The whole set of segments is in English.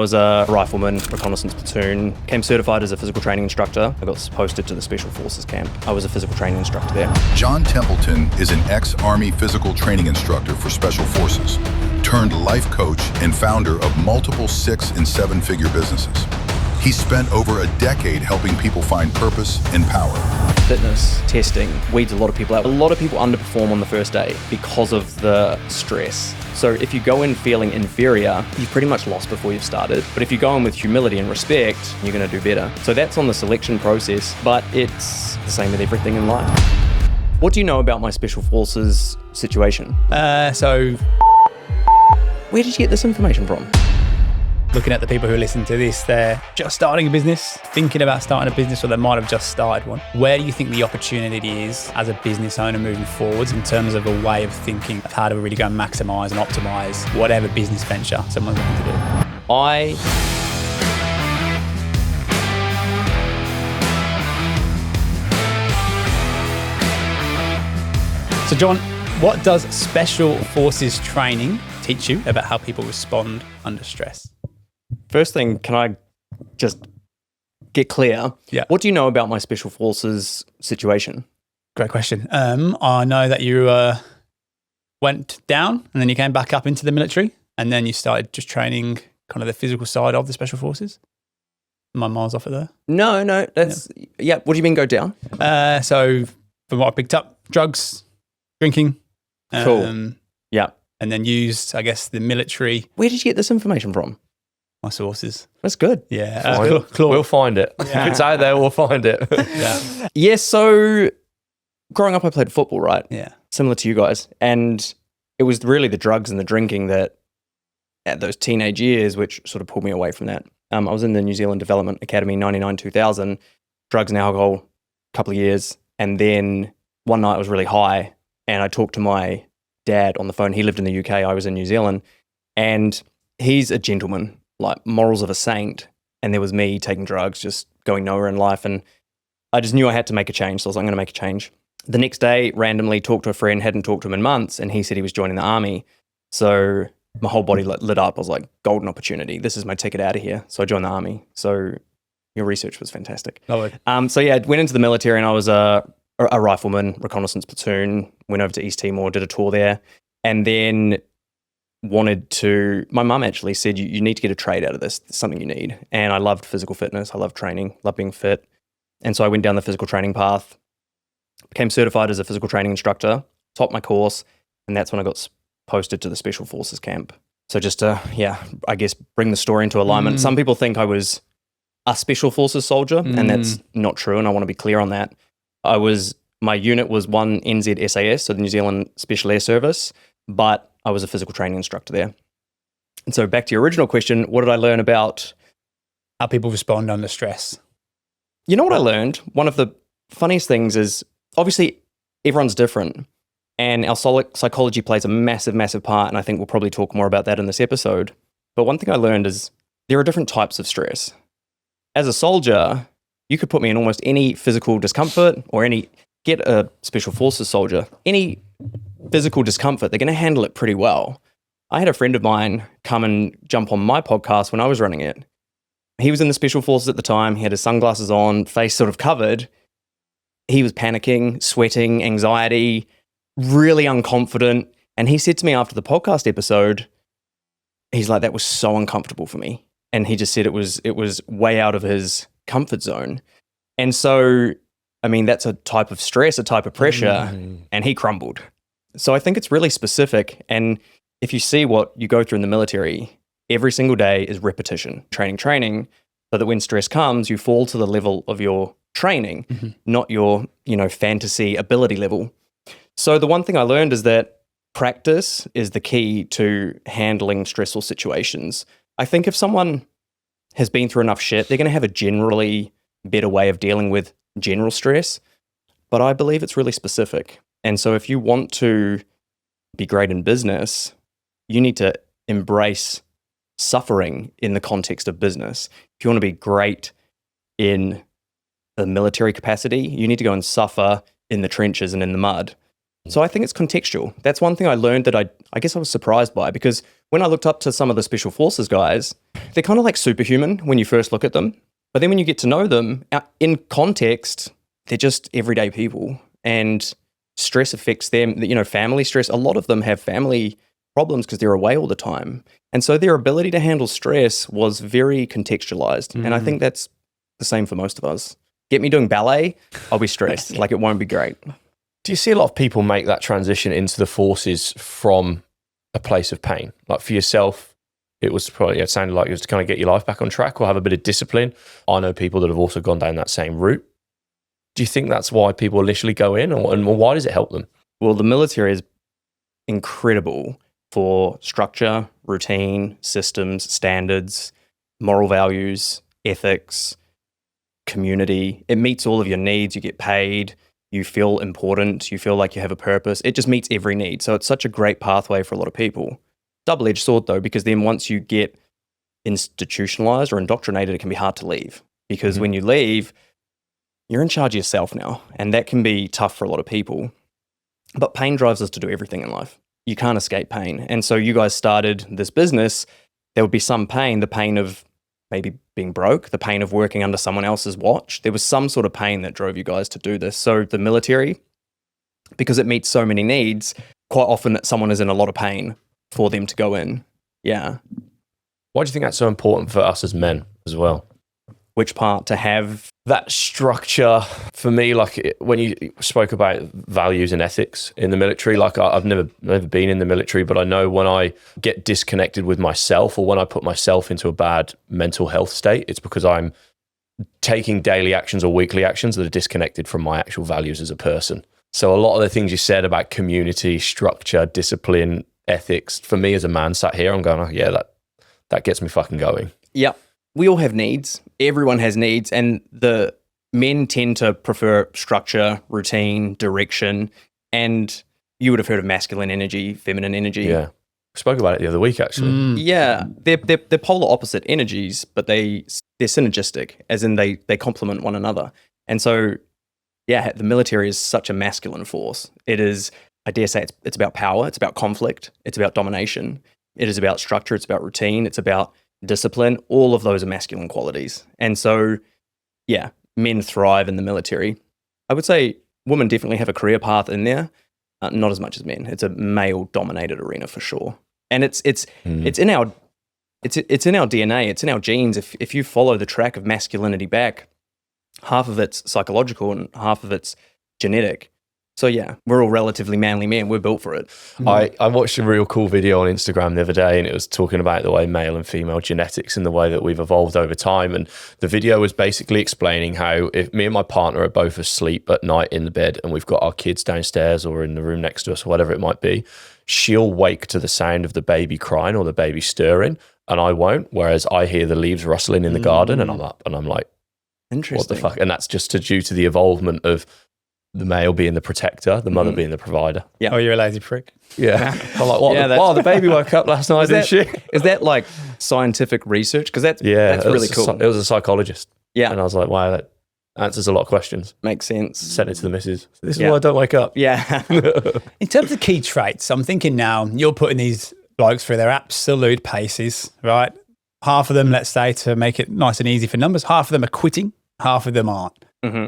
was a rifleman, reconnaissance platoon, became certified as a physical training instructor. I got posted to the Special Forces camp. I was a physical training instructor there. John Templeton is an ex-Army physical training instructor for Special Forces, turned life coach and founder of multiple 6- and 7-figure businesses. He spent over a decade helping people find purpose and power. Fitness testing weeds a lot of people out. A lot of people underperform on the first day because of the stress. So if you go in feeling inferior, you've pretty much lost before you've started. But if you go in with humility and respect, you're going to do better. So that's on the selection process, but it's the same with everything in life. What do you know about my Special Forces situation? Where did you get this information from? Looking at the people who listen to this, they're just starting a business, thinking about starting a business, or they might have just started one. Where do you think the opportunity is as a business owner moving forwards in terms of a way of thinking of how to really go and maximise and optimise whatever business venture someone's looking to do? So John, what does Special Forces training teach you about how people respond under stress? First thing, can I just get clear? Yeah. What do you know about my Special Forces situation? Great question. I know that you went down and then you came back up into the military and then you started just training kind of the physical side of the Special Forces. Am I miles off it there? No, that's, yeah. What do you mean go down? So from what I picked up, drugs, drinking. Cool. Yeah. And then used, I guess, the military. Where did you get this information from? My sources. That's good. Yeah. We'll find it. Yeah. If it's out there, we'll find it. Yeah. Yeah, so growing up, I played football, right? Yeah. Similar to you guys. And it was really the drugs and the drinking that at those teenage years, which sort of pulled me away from that. I was in the New Zealand Development Academy, 99-2000, drugs and alcohol, a couple of years. And then one night I was really high and I talked to my dad on the phone. He lived in the UK, I was in New Zealand. And he's a gentleman, like morals of a saint. And there was me taking drugs, just going nowhere in life. And I just knew I had to make a change. So I was like, I'm going to make a change. The next day, randomly talked to a friend, hadn't talked to him in months. And he said he was joining the army. So my whole body lit up. I was like, golden opportunity. This is my ticket out of here. So I joined the army. So your research was fantastic. Lovely. So yeah, went into the military and I was a rifleman, reconnaissance platoon, went over to East Timor, did a tour there. And then my mum actually said, you need to get a trade out of this. It's something you need. And I loved physical fitness. I loved training, loved being fit. And so I went down the physical training path, became certified as a physical training instructor, topped my course. And that's when I got posted to the Special Forces camp. So just to, I guess bring the story into alignment. Some people think I was a Special Forces soldier and that's not true. And I want to be clear on that. My unit was 1 NZ SAS, so the New Zealand Special Air Service, but I was a physical training instructor there. And so back to your original question, what did I learn about how people respond under stress? You know what I learned? One of the funniest things is obviously everyone's different and our psychology plays a massive, massive part. And I think we'll probably talk more about that in this episode. But one thing I learned is there are different types of stress. As a soldier, you could put me in almost any physical discomfort or get a Special Forces soldier, any physical discomfort, they're going to handle it pretty well. I had a friend of mine come and jump on my podcast when I was running it. He was in the Special Forces at the time. He had his sunglasses on, face sort of covered. He was panicking, sweating, anxiety, really unconfident. And he said to me after the podcast episode, he's like, that was so uncomfortable for me. And he just said it was way out of his comfort zone. And so, I mean, that's a type of stress, a type of pressure, and he crumbled. So I think it's really specific. And if you see what you go through in the military, every single day is repetition, training, so that when stress comes, you fall to the level of your training, not your, fantasy ability level. So the one thing I learned is that practice is the key to handling stressful situations. I think if someone has been through enough shit, they're going to have a generally better way of dealing with general stress, but I believe it's really specific. And so if you want to be great in business, you need to embrace suffering in the context of business. If you want to be great in the military capacity, you need to go and suffer in the trenches and in the mud. So I think it's contextual. That's one thing I learned that I guess I was surprised by, because when I looked up to some of the special forces guys, they're kind of like superhuman when you first look at them. But then when you get to know them in context, they're just everyday people, and stress affects them. You know, family stress, a lot of them have family problems because they're away all the time. And so their ability to handle stress was very contextualized. And I think that's the same for most of us. Get me doing ballet, I'll be stressed. Like, it won't be great. Do you see a lot of people make that transition into the forces from a place of pain? Like for yourself, it sounded like it was to kind of get your life back on track or have a bit of discipline. I know people that have also gone down that same route. Do you think that's why people initially go in, and why does it help them? Well, the military is incredible for structure, routine, systems, standards, moral values, ethics, community. It meets all of your needs. You get paid. You feel important. You feel like you have a purpose. It just meets every need. So it's such a great pathway for a lot of people. Double-edged sword, though, because then once you get institutionalized or indoctrinated, it can be hard to leave. Because when you leave, you're in charge of yourself now. And that can be tough for a lot of people. But pain drives us to do everything in life. You can't escape pain. And so you guys started this business. There would be some pain, the pain of maybe being broke, the pain of working under someone else's watch. There was some sort of pain that drove you guys to do this. So the military, because it meets so many needs, quite often that someone is in a lot of pain for them to go in. Yeah. Why do you think that's so important for us as men as well? Which part? To have that structure for me, like when you spoke about values and ethics in the military, like I've never been in the military, but I know when I get disconnected with myself or when I put myself into a bad mental health state, it's because I'm taking daily actions or weekly actions that are disconnected from my actual values as a person. So a lot of the things you said about community, structure, discipline, ethics, for me as a man sat here, I'm going, oh yeah, that gets me fucking going. Yep. We all have needs. Everyone has needs. And the men tend to prefer structure, routine, direction. And you would have heard of masculine energy, feminine energy. Yeah. We spoke about it the other week, actually. Yeah. They're polar opposite energies, but they're synergistic, as in they complement one another. And so, yeah, the military is such a masculine force. It is, I dare say, it's about power. It's about conflict. It's about domination. It is about structure. It's about routine. It's about discipline. All of those are masculine qualities. And so, yeah, men thrive in the military. I would say women definitely have a career path in there, not as much as men. It's a male-dominated arena for sure. And it's in our DNA. It's in our genes. If you follow the track of masculinity back, half of it's psychological and half of it's genetic. So yeah, we're all relatively manly men. We're built for it. I watched a real cool video on Instagram the other day, and it was talking about the way male and female genetics and the way that we've evolved over time. And the video was basically explaining how if me and my partner are both asleep at night in the bed and we've got our kids downstairs or in the room next to us or whatever it might be, she'll wake to the sound of the baby crying or the baby stirring, and I won't. Whereas I hear the leaves rustling in the garden and I'm up and I'm like, interesting. What the fuck? And that's just due to the evolvement of the male being the protector, the mother being the provider. Yeah. Oh, you're a lazy prick. Yeah. I'm like, what? Yeah, the baby woke up last night, didn't she? Is that like scientific research? Because that's really cool. It was a psychologist. Yeah. And I was like, wow, that answers a lot of questions. Makes sense. Sent it to the missus. This is why I don't wake up. Yeah. In terms of key traits, I'm thinking now you're putting these blokes through their absolute paces, right? Half of them, let's say, to make it nice and easy for numbers, half of them are quitting, half of them aren't.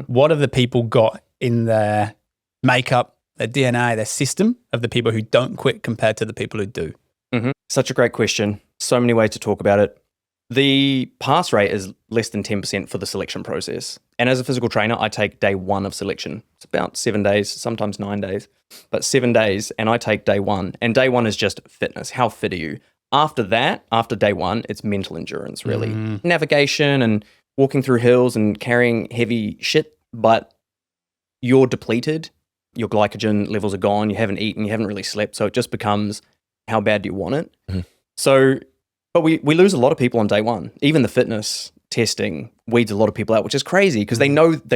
What have the people got in their makeup, their DNA, their system of the people who don't quit compared to the people who do? Such a great question. So many ways to talk about it. The pass rate is less than 10% for the selection process. And as a physical trainer, I take day one of selection. It's about 7 days, sometimes 9 days, but 7 days, and I take day one. And day one is just fitness. How fit are you? After that, after day one, it's mental endurance, really. Navigation and walking through hills and carrying heavy shit, but you're depleted, your glycogen levels are gone, you haven't eaten, you haven't really slept, so it just becomes how bad do you want it? So, but we lose a lot of people on day one. Even the fitness testing weeds a lot of people out, which is crazy because they know what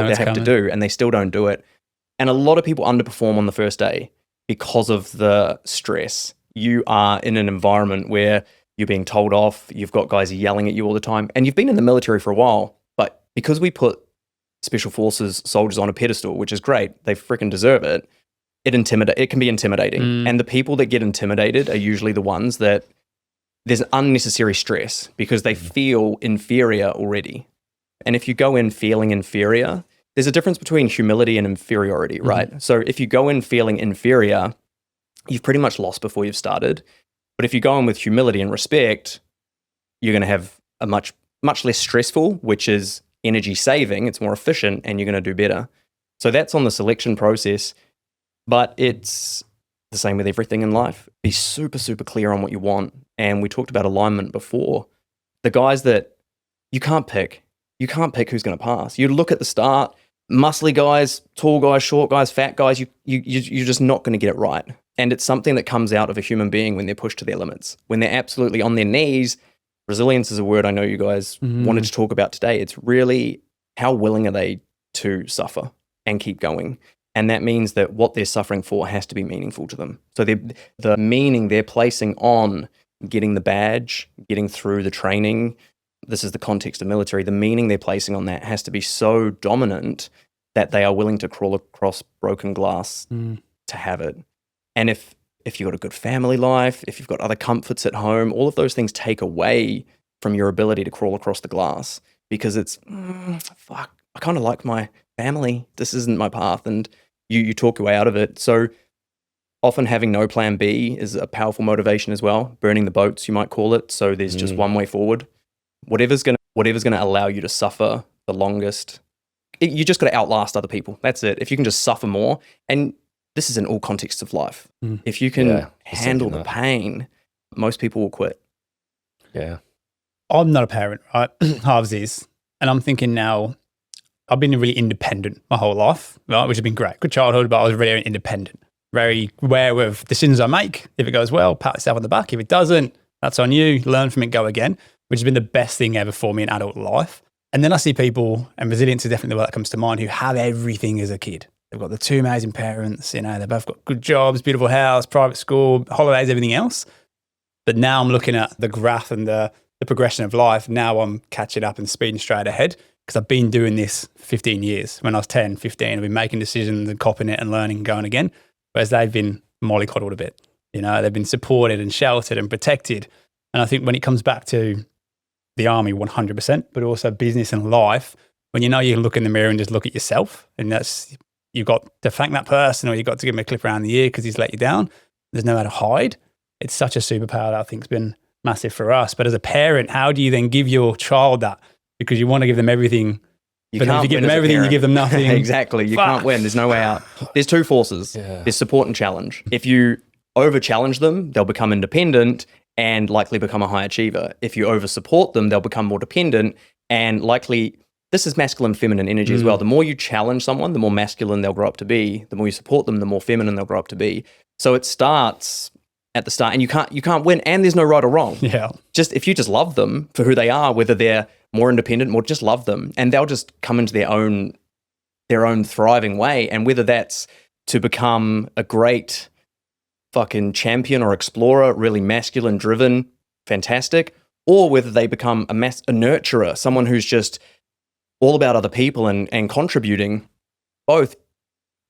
they have to do and they still don't do it. And a lot of people underperform on the first day because of the stress. You are in an environment where you're being told off, you've got guys yelling at you all the time, and you've been in the military for a while, but because we put Special Forces soldiers on a pedestal, which is great, they freaking deserve it, it can be intimidating. And the people that get intimidated are usually the ones that there's unnecessary stress because they feel inferior already. And if you go in feeling inferior, there's a difference between humility and inferiority, right? So if you go in feeling inferior, you've pretty much lost before you've started. But if you go in with humility and respect, you're going to have a much less stressful, which is energy saving. It's more efficient and you're going to do better. So that's on the selection process. But it's the same with everything in life. Be super, super clear on what you want. And we talked about alignment before. The guys that you can't pick who's going to pass. You look at the start, muscly guys, tall guys, short guys, fat guys, you're just not going to get it right. And it's something that comes out of a human being when they're pushed to their limits. When they're absolutely on their knees, resilience is a word I know you guys wanted to talk about today. It's really how willing are they to suffer and keep going. And that means that what they're suffering for has to be meaningful to them. So the meaning they're placing on getting the badge, getting through the training, this is the context of military, the meaning they're placing on that has to be so dominant that they are willing to crawl across broken glass to have it. And if you've got a good family life, if you've got other comforts at home, all of those things take away from your ability to crawl across the glass because it's, fuck, I kind of like my family. This isn't my path. And you talk your way out of it. So often having no plan B is a powerful motivation as well. Burning the boats, you might call it. So there's just one way forward. Whatever's gonna allow you to suffer the longest. You just got to outlast other people. That's it. If you can just suffer more, and this is in all contexts of life. If you can handle the pain, most people will quit. Yeah. I'm not a parent, right? Halves is. And I'm thinking now, I've been really independent my whole life, right? Which has been great. Good childhood, but I was very independent. Very aware of decisions I make. If it goes well, pat yourself on the back. If it doesn't, that's on you. Learn from it, go again, which has been the best thing ever for me in adult life. And then I see people, and resilience is definitely the word that comes to mind, who have everything as a kid. They've got the two amazing parents, they both got good jobs, beautiful house, private school, holidays, everything else. But now I'm looking at the graph and the progression of life. Now I'm catching up and speeding straight ahead because I've been doing this 15 years. When I was 10, 15, I've been making decisions and copying it and learning and going again. Whereas they've been mollycoddled a bit. They've been supported and sheltered and protected. And I think when it comes back to the army 100%, but also business and life, when you can look in the mirror and just look at yourself, and that's, you've got to thank that person or you've got to give him a clip around the ear because he's let you down. There's nowhere to hide. It's such a superpower that I think has been massive for us. But as a parent, how do you then give your child that? Because you want to give them everything. But if you give them everything, you give them nothing. Exactly. You can't win. There's no way out. There's two forces. There's support and challenge. If you over-challenge them, they'll become independent and likely become a high achiever. If you over-support them, they'll become more dependent and likely, this is masculine, feminine energy as well. The more you challenge someone, the more masculine they'll grow up to be. The more you support them, the more feminine they'll grow up to be. So it starts at the start and you can't win and there's no right or wrong. Yeah. Just if you just love them for who they are, whether they're more independent, more just love them and they'll just come into their own thriving way. And whether that's to become a great fucking champion or explorer, really masculine driven, fantastic, or whether they become a nurturer, someone who's just all about other people and contributing, both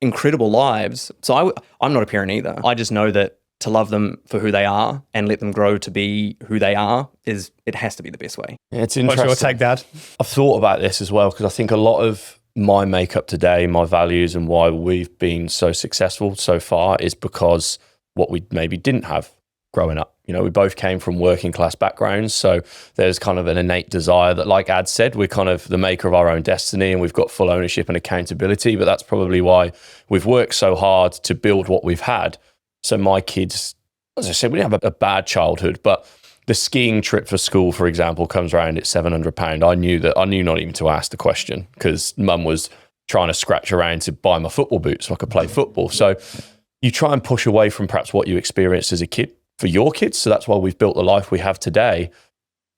incredible lives. So I'm not a parent either. I just know that to love them for who they are and let them grow to be who they are it has to be the best way. Yeah, it's interesting. What's your take, Dad? I've thought about this as well because I think a lot of my makeup today, my values and why we've been so successful so far is because what we maybe didn't have growing up. We both came from working class backgrounds. So there's kind of an innate desire that, like Ad said, we're kind of the maker of our own destiny and we've got full ownership and accountability. But that's probably why we've worked so hard to build what we've had. So my kids, as I said, we didn't have a bad childhood, but the skiing trip for school, for example, comes around at £700. I knew not even to ask the question because mum was trying to scratch around to buy my football boots so I could play football. So you try and push away from perhaps what you experienced as a kid for your kids. So that's why we've built the life we have today.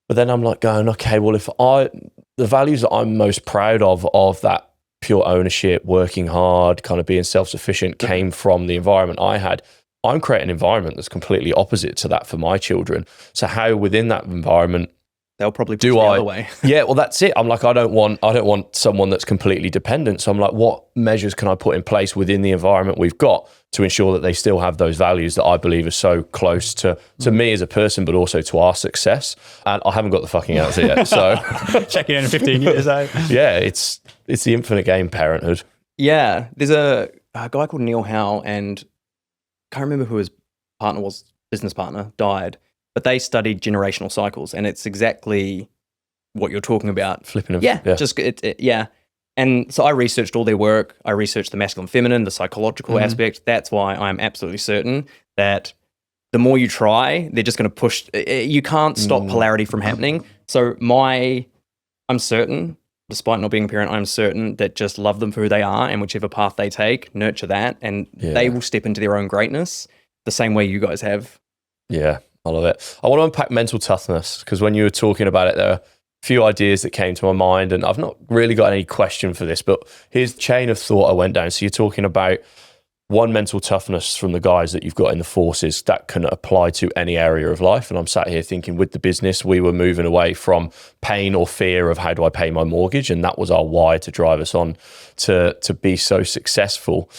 But then I'm like going, okay, well, the values that I'm most proud of that pure ownership, working hard, kind of being self-sufficient came from the environment I had. I'm creating an environment that's completely opposite to that for my children. So how within that environment they'll probably push the other way. Yeah, well, that's it. I'm like, I don't want someone that's completely dependent. So I'm like, what measures can I put in place within the environment we've got to ensure that they still have those values that I believe are so close to me as a person, but also to our success? And I haven't got the fucking answer yet. So checking in 15 years, eh? yeah, it's the infinite game, parenthood. Yeah, there's a guy called Neil Howe, and I can't remember who his partner was, business partner, died, but they studied generational cycles, and it's exactly what you're talking about. Flipping them. Yeah, just yeah. And so I researched all their work. I researched the masculine, feminine, the psychological aspect. That's why I'm absolutely certain that the more you try, they're just going to push. You can't stop polarity from happening. So I'm certain, despite not being a parent, I'm certain that just love them for who they are, and whichever path they take, nurture that, and they will step into their own greatness the same way you guys have. Yeah, I love it. I want to unpack mental toughness, because when you were talking about it, there are a few ideas that came to my mind, and I've not really got any question for this, but here's the chain of thought I went down. So you're talking about one, mental toughness from the guys that you've got in the forces that can apply to any area of life. And I'm sat here thinking, with the business, we were moving away from pain or fear of how do I pay my mortgage, and that was our why to drive us on to be so successful.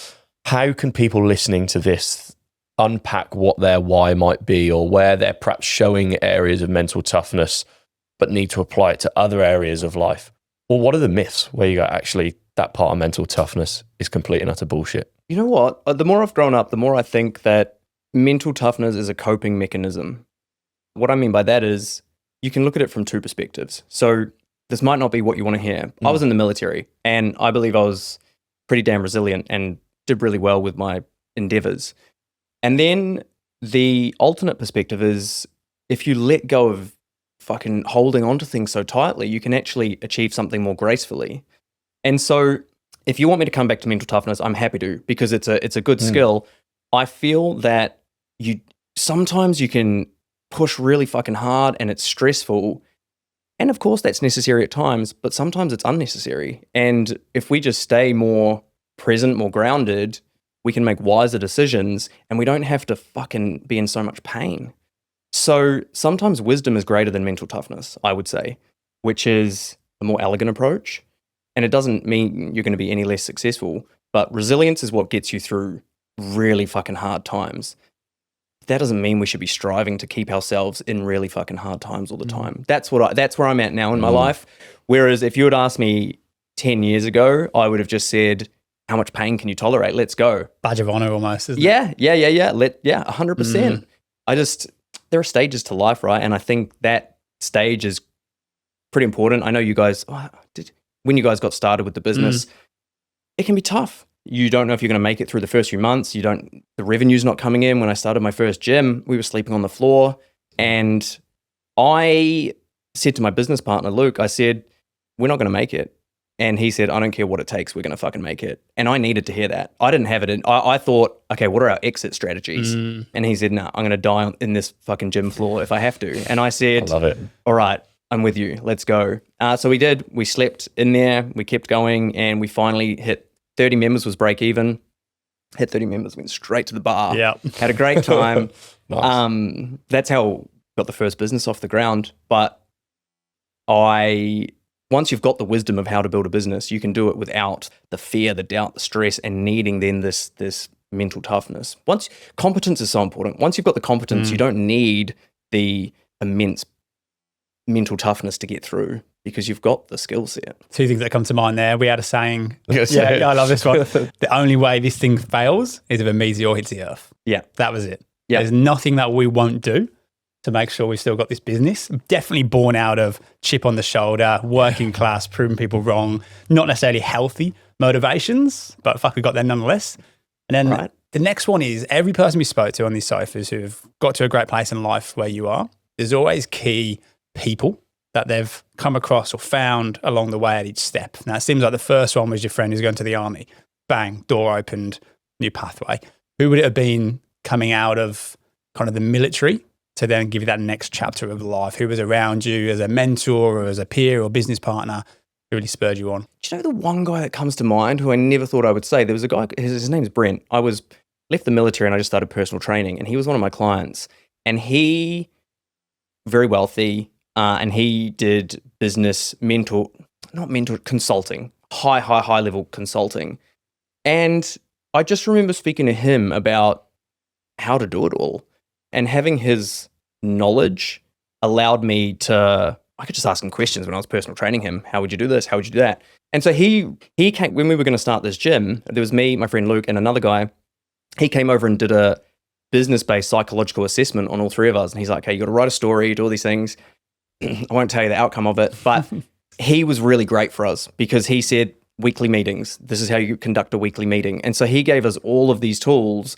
How can people listening to this unpack what their why might be, or where they're perhaps showing areas of mental toughness but need to apply it to other areas of life? Or what are the myths where you go, actually, that part of mental toughness is complete and utter bullshit? You know what? The more I've grown up, the more I think that mental toughness is a coping mechanism. What I mean by that is you can look at it from two perspectives. So this might not be what you want to hear. I was in the military, and I believe I was pretty damn resilient and did really well with my endeavors. And then the alternate perspective is if you let go of fucking holding on to things so tightly, you can actually achieve something more gracefully. And so if you want me to come back to mental toughness, I'm happy to, because it's a good skill. I feel that sometimes you can push really fucking hard and it's stressful. And of course that's necessary at times, but sometimes it's unnecessary. And if we just stay more present, more grounded, we can make wiser decisions, and we don't have to fucking be in so much pain. So sometimes wisdom is greater than mental toughness, I would say, which is a more elegant approach. And it doesn't mean you're going to be any less successful, but resilience is what gets you through really fucking hard times. That doesn't mean we should be striving to keep ourselves in really fucking hard times all the time. That's where I'm at now in my life. Whereas if you had asked me 10 years ago, I would have just said, how much pain can you tolerate? Let's go. Badge of honor almost, isn't it? Yeah, 100%. There are stages to life, right? And I think that stage is pretty important. I know you guys, when you guys got started with the business, it can be tough. You don't know if you're going to make it through the first few months. The revenue's not coming in. When I started my first gym, we were sleeping on the floor. And I said to my business partner, Luke, I said, we're not going to make it. And he said, I don't care what it takes, we're going to fucking make it. And I needed to hear that. I didn't have it. I thought, okay, what are our exit strategies? And he said, no, I'm going to die in this fucking gym floor if I have to. And I said, I love it. All right, I'm with you. Let's go. So we did. We slept in there. We kept going. And we finally hit 30 members was break even. Hit 30 members, went straight to the bar. Yeah. Had a great time. Nice. That's how I got the first business off the ground. But once you've got the wisdom of how to build a business, you can do it without the fear, the doubt, the stress, and needing then this mental toughness. Competence is so important. Once you've got the competence, you don't need the immense mental toughness to get through, because you've got the skill set. Two things that come to mind there. We had a saying. Yeah, I love this one. The only way this thing fails is if a meteor hits the earth. Yeah. That was it. Yeah. There's nothing that we won't do to make sure we've still got this business. Definitely born out of chip on the shoulder, working class, proving people wrong, not necessarily healthy motivations, but fuck, we got there nonetheless. And then the next one is every person we spoke to on these sofas who've got to a great place in life where you are, there's always key people that they've come across or found along the way at each step. Now, it seems like the first one was your friend who's going to the army. Bang, door opened, new pathway. Who would it have been coming out of kind of the military to then give you that next chapter of life? Who was around you as a mentor or as a peer or business partner who really spurred you on? Do you know the one guy that comes to mind who I never thought I would say? There was a guy, his name's Brent. I left the military and I just started personal training, and he was one of my clients, and he, very wealthy, and he did consulting, high level consulting. And I just remember speaking to him about how to do it all, and having his knowledge allowed me to, I could just ask him questions when I was personal training him. How would you do this? How would you do that? And so he came, when we were going to start this gym, there was me, my friend Luke, and another guy. He came over and did a business-based psychological assessment on all three of us. And he's like, hey, you got to write a story, do all these things. I won't tell you the outcome of it, but he was really great for us because he said, weekly meetings, this is how you conduct a weekly meeting. And so he gave us all of these tools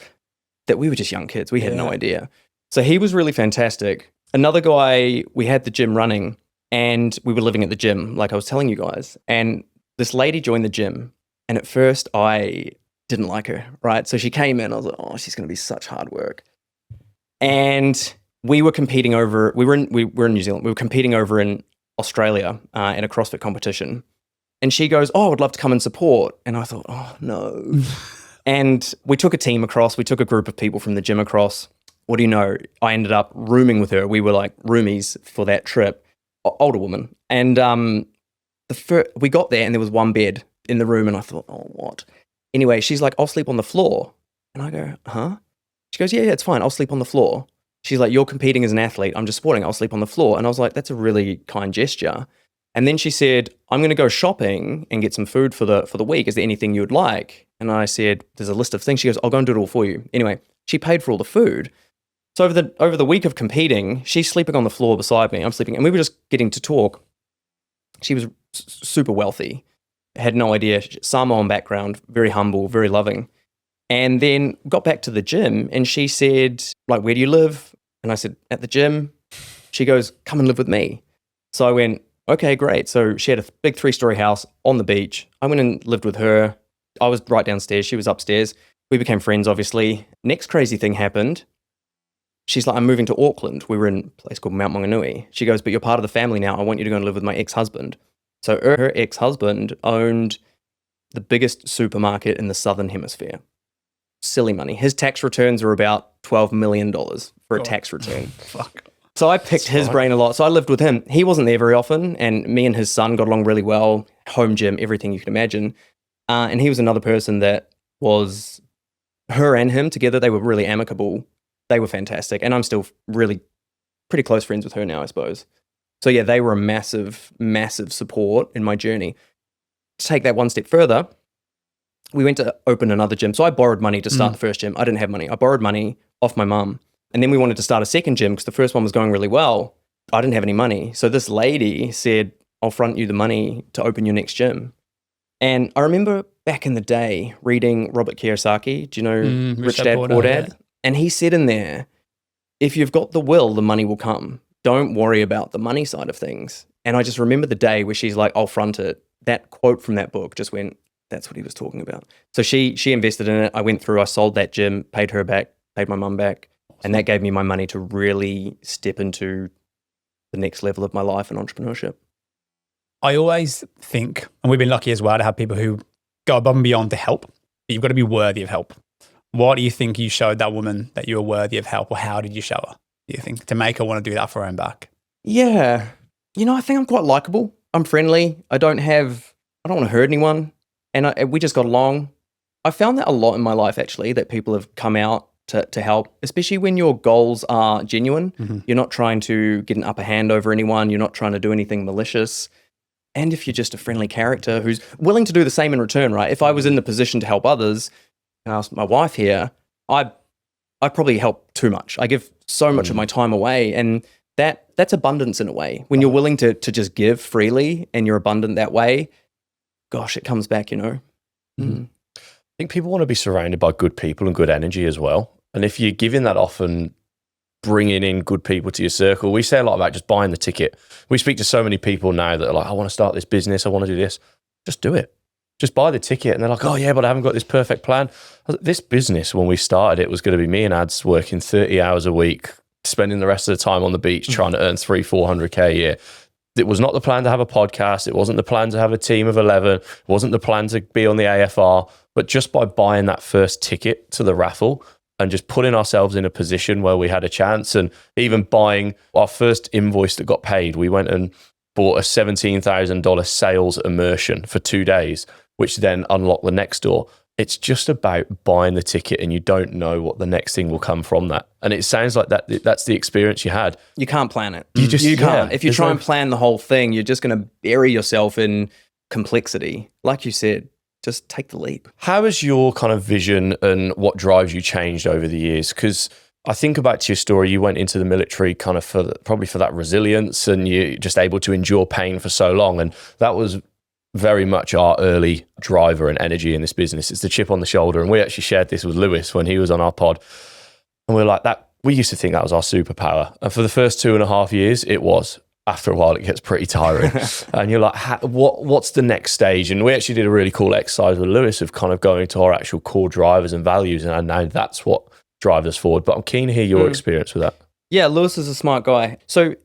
that we were just young kids. We had no idea. So he was really fantastic. Another guy, we had the gym running and we were living at the gym, like I was telling you guys. And this lady joined the gym. And at first I didn't like her, right? So she came in, I was like, oh, she's going to be such hard work. And we were competing over, we were in New Zealand. We were competing over in Australia in a CrossFit competition. And she goes, oh, I would love to come and support. And I thought, oh, no. And we took a team across. We took a group of people from the gym across. What do you know? I ended up rooming with her. We were like roomies for that trip, older woman. And we got there and there was one bed in the room. And I thought, oh, what? Anyway, she's like, I'll sleep on the floor. And I go, huh? She goes, yeah, it's fine. I'll sleep on the floor. She's like, you're competing as an athlete. I'm just sporting. I'll sleep on the floor. And I was like, that's a really kind gesture. And then she said, I'm going to go shopping and get some food for the week. Is there anything you would like? And I said, there's a list of things. She goes, I'll go and do it all for you. Anyway, she paid for all the food. So over the week of competing, she's sleeping on the floor beside me. I'm sleeping, and we were just getting to talk. She was super wealthy, had no idea, Samoan background, very humble, very loving. And then got back to the gym, and she said, like, where do you live? And I said, at the gym. She goes, come and live with me. So I went, okay, great. So she had a big 3-story house on the beach. I went and lived with her. I was right downstairs. She was upstairs. We became friends, obviously. Next crazy thing happened. She's like, I'm moving to Auckland. We were in a place called Mount Maunganui. She goes, but you're part of the family now. I want you to go and live with my ex-husband. So her ex-husband owned the biggest supermarket in the Southern Hemisphere. Silly money. His tax returns were about $12 million for a tax return. Fuck. So I picked his brain a lot. So I lived with him. He wasn't there very often, and me and his son got along really well. Home gym, everything you can imagine. And he was another person that was, her and him together, they were really amicable. They were fantastic. And I'm still really pretty close friends with her now, I suppose. So yeah, they were a massive, massive support in my journey. To take that one step further, we went to open another gym. So I borrowed money to start the first gym. I didn't have money. I borrowed money off my mum. And then we wanted to start a second gym because the first one was going really well. I didn't have any money. So this lady said, I'll front you the money to open your next gym. And I remember back in the day reading Robert Kiyosaki. Do you know Rich Dad Poor Dad? Yeah. And he said in there, if you've got the will, the money will come. Don't worry about the money side of things. And I just remember the day where she's like, I'll front it. That quote from that book just went, that's what he was talking about. So she invested in it. I went through, I sold that gym, paid her back, paid my mum back. And that gave me my money to really step into the next level of my life and entrepreneurship. I always think, and we've been lucky as well to have people who go above and beyond to help, but you've got to be worthy of help. What do you think you showed that woman that you were worthy of help, or how did you show her, do you think, to make her want to do that for her own back? Yeah. I think I'm quite likable. I'm friendly. I don't want to hurt anyone. And we just got along. I found that a lot in my life, actually, that people have come out to help, especially when your goals are genuine. Mm-hmm. You're not trying to get an upper hand over anyone. You're not trying to do anything malicious. And if you're just a friendly character who's willing to do the same in return, right? If I was in the position to help others, and I was my wife here, I probably help too much. I give so much of my time away, and that's abundance in a way. When you're willing to just give freely and you're abundant that way, gosh, it comes back, I think people want to be surrounded by good people and good energy as well. And if you're giving that off and bringing in good people to your circle, we say a lot about just buying the ticket. We speak to so many people now that are like, I want to start this business, I want to do this. Just do it. Just buy the ticket. And they're like, oh yeah, but I haven't got this perfect plan. This business, when we started, it was going to be me and Ads working 30 hours a week, spending the rest of the time on the beach trying to earn 300-400K a year. It was not the plan to have a podcast. It wasn't the plan to have a team of 11. It wasn't the plan to be on the AFR. But just by buying that first ticket to the raffle, and just putting ourselves in a position where we had a chance. And even buying our first invoice that got paid, we went and bought a $17,000 sales immersion for 2 days, which then unlocked the next door. It's just about buying the ticket, and you don't know what the next thing will come from that. And it sounds like that's the experience you had. You can't plan it. You can't. If you try and plan the whole thing, you're just going to bury yourself in complexity. Like you said, just take the leap. How has your kind of vision and what drives you changed over the years? Because I think back to your story, you went into the military kind of probably for that resilience, and you're just able to endure pain for so long. And that was very much our early driver and energy in this business. It's the chip on the shoulder. And we actually shared this with Lewis when he was on our pod. And we were like, we used to think that was our superpower. And for the first 2.5 years, it was. After a while, it gets pretty tiring. And you're like, what's the next stage? And we actually did a really cool exercise with Lewis of kind of going to our actual core drivers and values. And I know that's what drives us forward. But I'm keen to hear your experience with that. Yeah, Lewis is a smart guy. So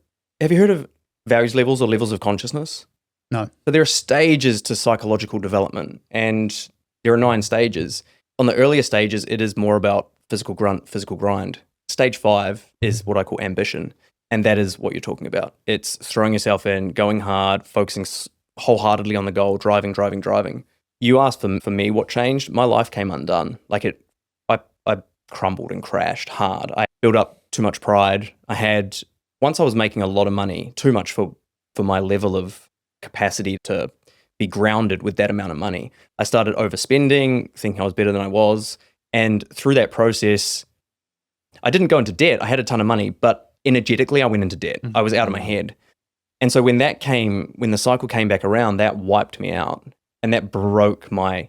have you heard of values levels or levels of consciousness? No. So there are stages to psychological development, and there are 9 stages. On the earlier stages, it is more about physical grunt, physical grind. Stage 5 is what I call ambition. And that is what you're talking about. It's throwing yourself in, going hard, focusing wholeheartedly on the goal, driving. You asked for me what changed. My life came undone. I crumbled and crashed hard. I built up too much pride. Once I was making a lot of money, too much for my level of capacity to be grounded with that amount of money. I started overspending, thinking I was better than I was. And through that process, I didn't go into debt. I had a ton of money, but energetically, I went into debt. I was out of my head. And so when the cycle came back around, that wiped me out. And that broke my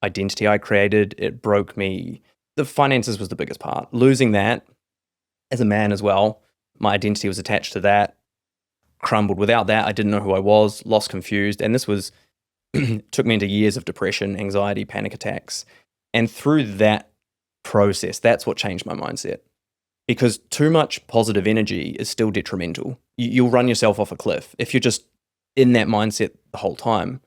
identity I created. It broke me. The finances was the biggest part. Losing that as a man as well, my identity was attached to that, crumbled. Without that, I didn't know who I was, lost, confused. And this was, took me into years of depression, anxiety, panic attacks. And through that process, that's what changed my mindset. Because too much positive energy is still detrimental. You'll run yourself off a cliff if you're just in that mindset the whole time.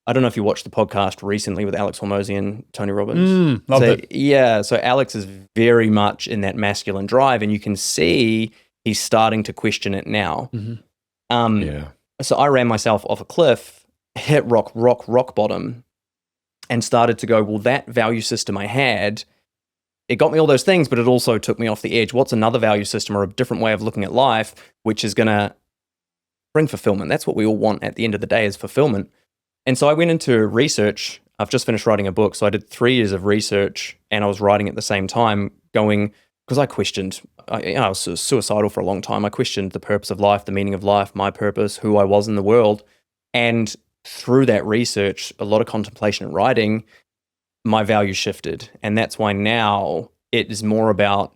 I don't know if you watched the podcast recently with Alex Hormozy and Tony Robbins. Loved it. Yeah, so Alex is very much in that masculine drive, and you can see he's starting to question it now. So I ran myself off a cliff, hit rock bottom, and started to go, well, that value system I had, it got me all those things, but it also took me off the edge. What's another value system or a different way of looking at life, which is going to bring fulfillment? That's what we all want at the end of the day, is fulfillment. And so I went into research. I've just finished writing a book. So I did 3 years of research, and I was writing at the same time, because I questioned, I was suicidal for a long time. I questioned the purpose of life, the meaning of life, my purpose, who I was in the world. And through that research, a lot of contemplation and writing, my value shifted. And that's why now it is more about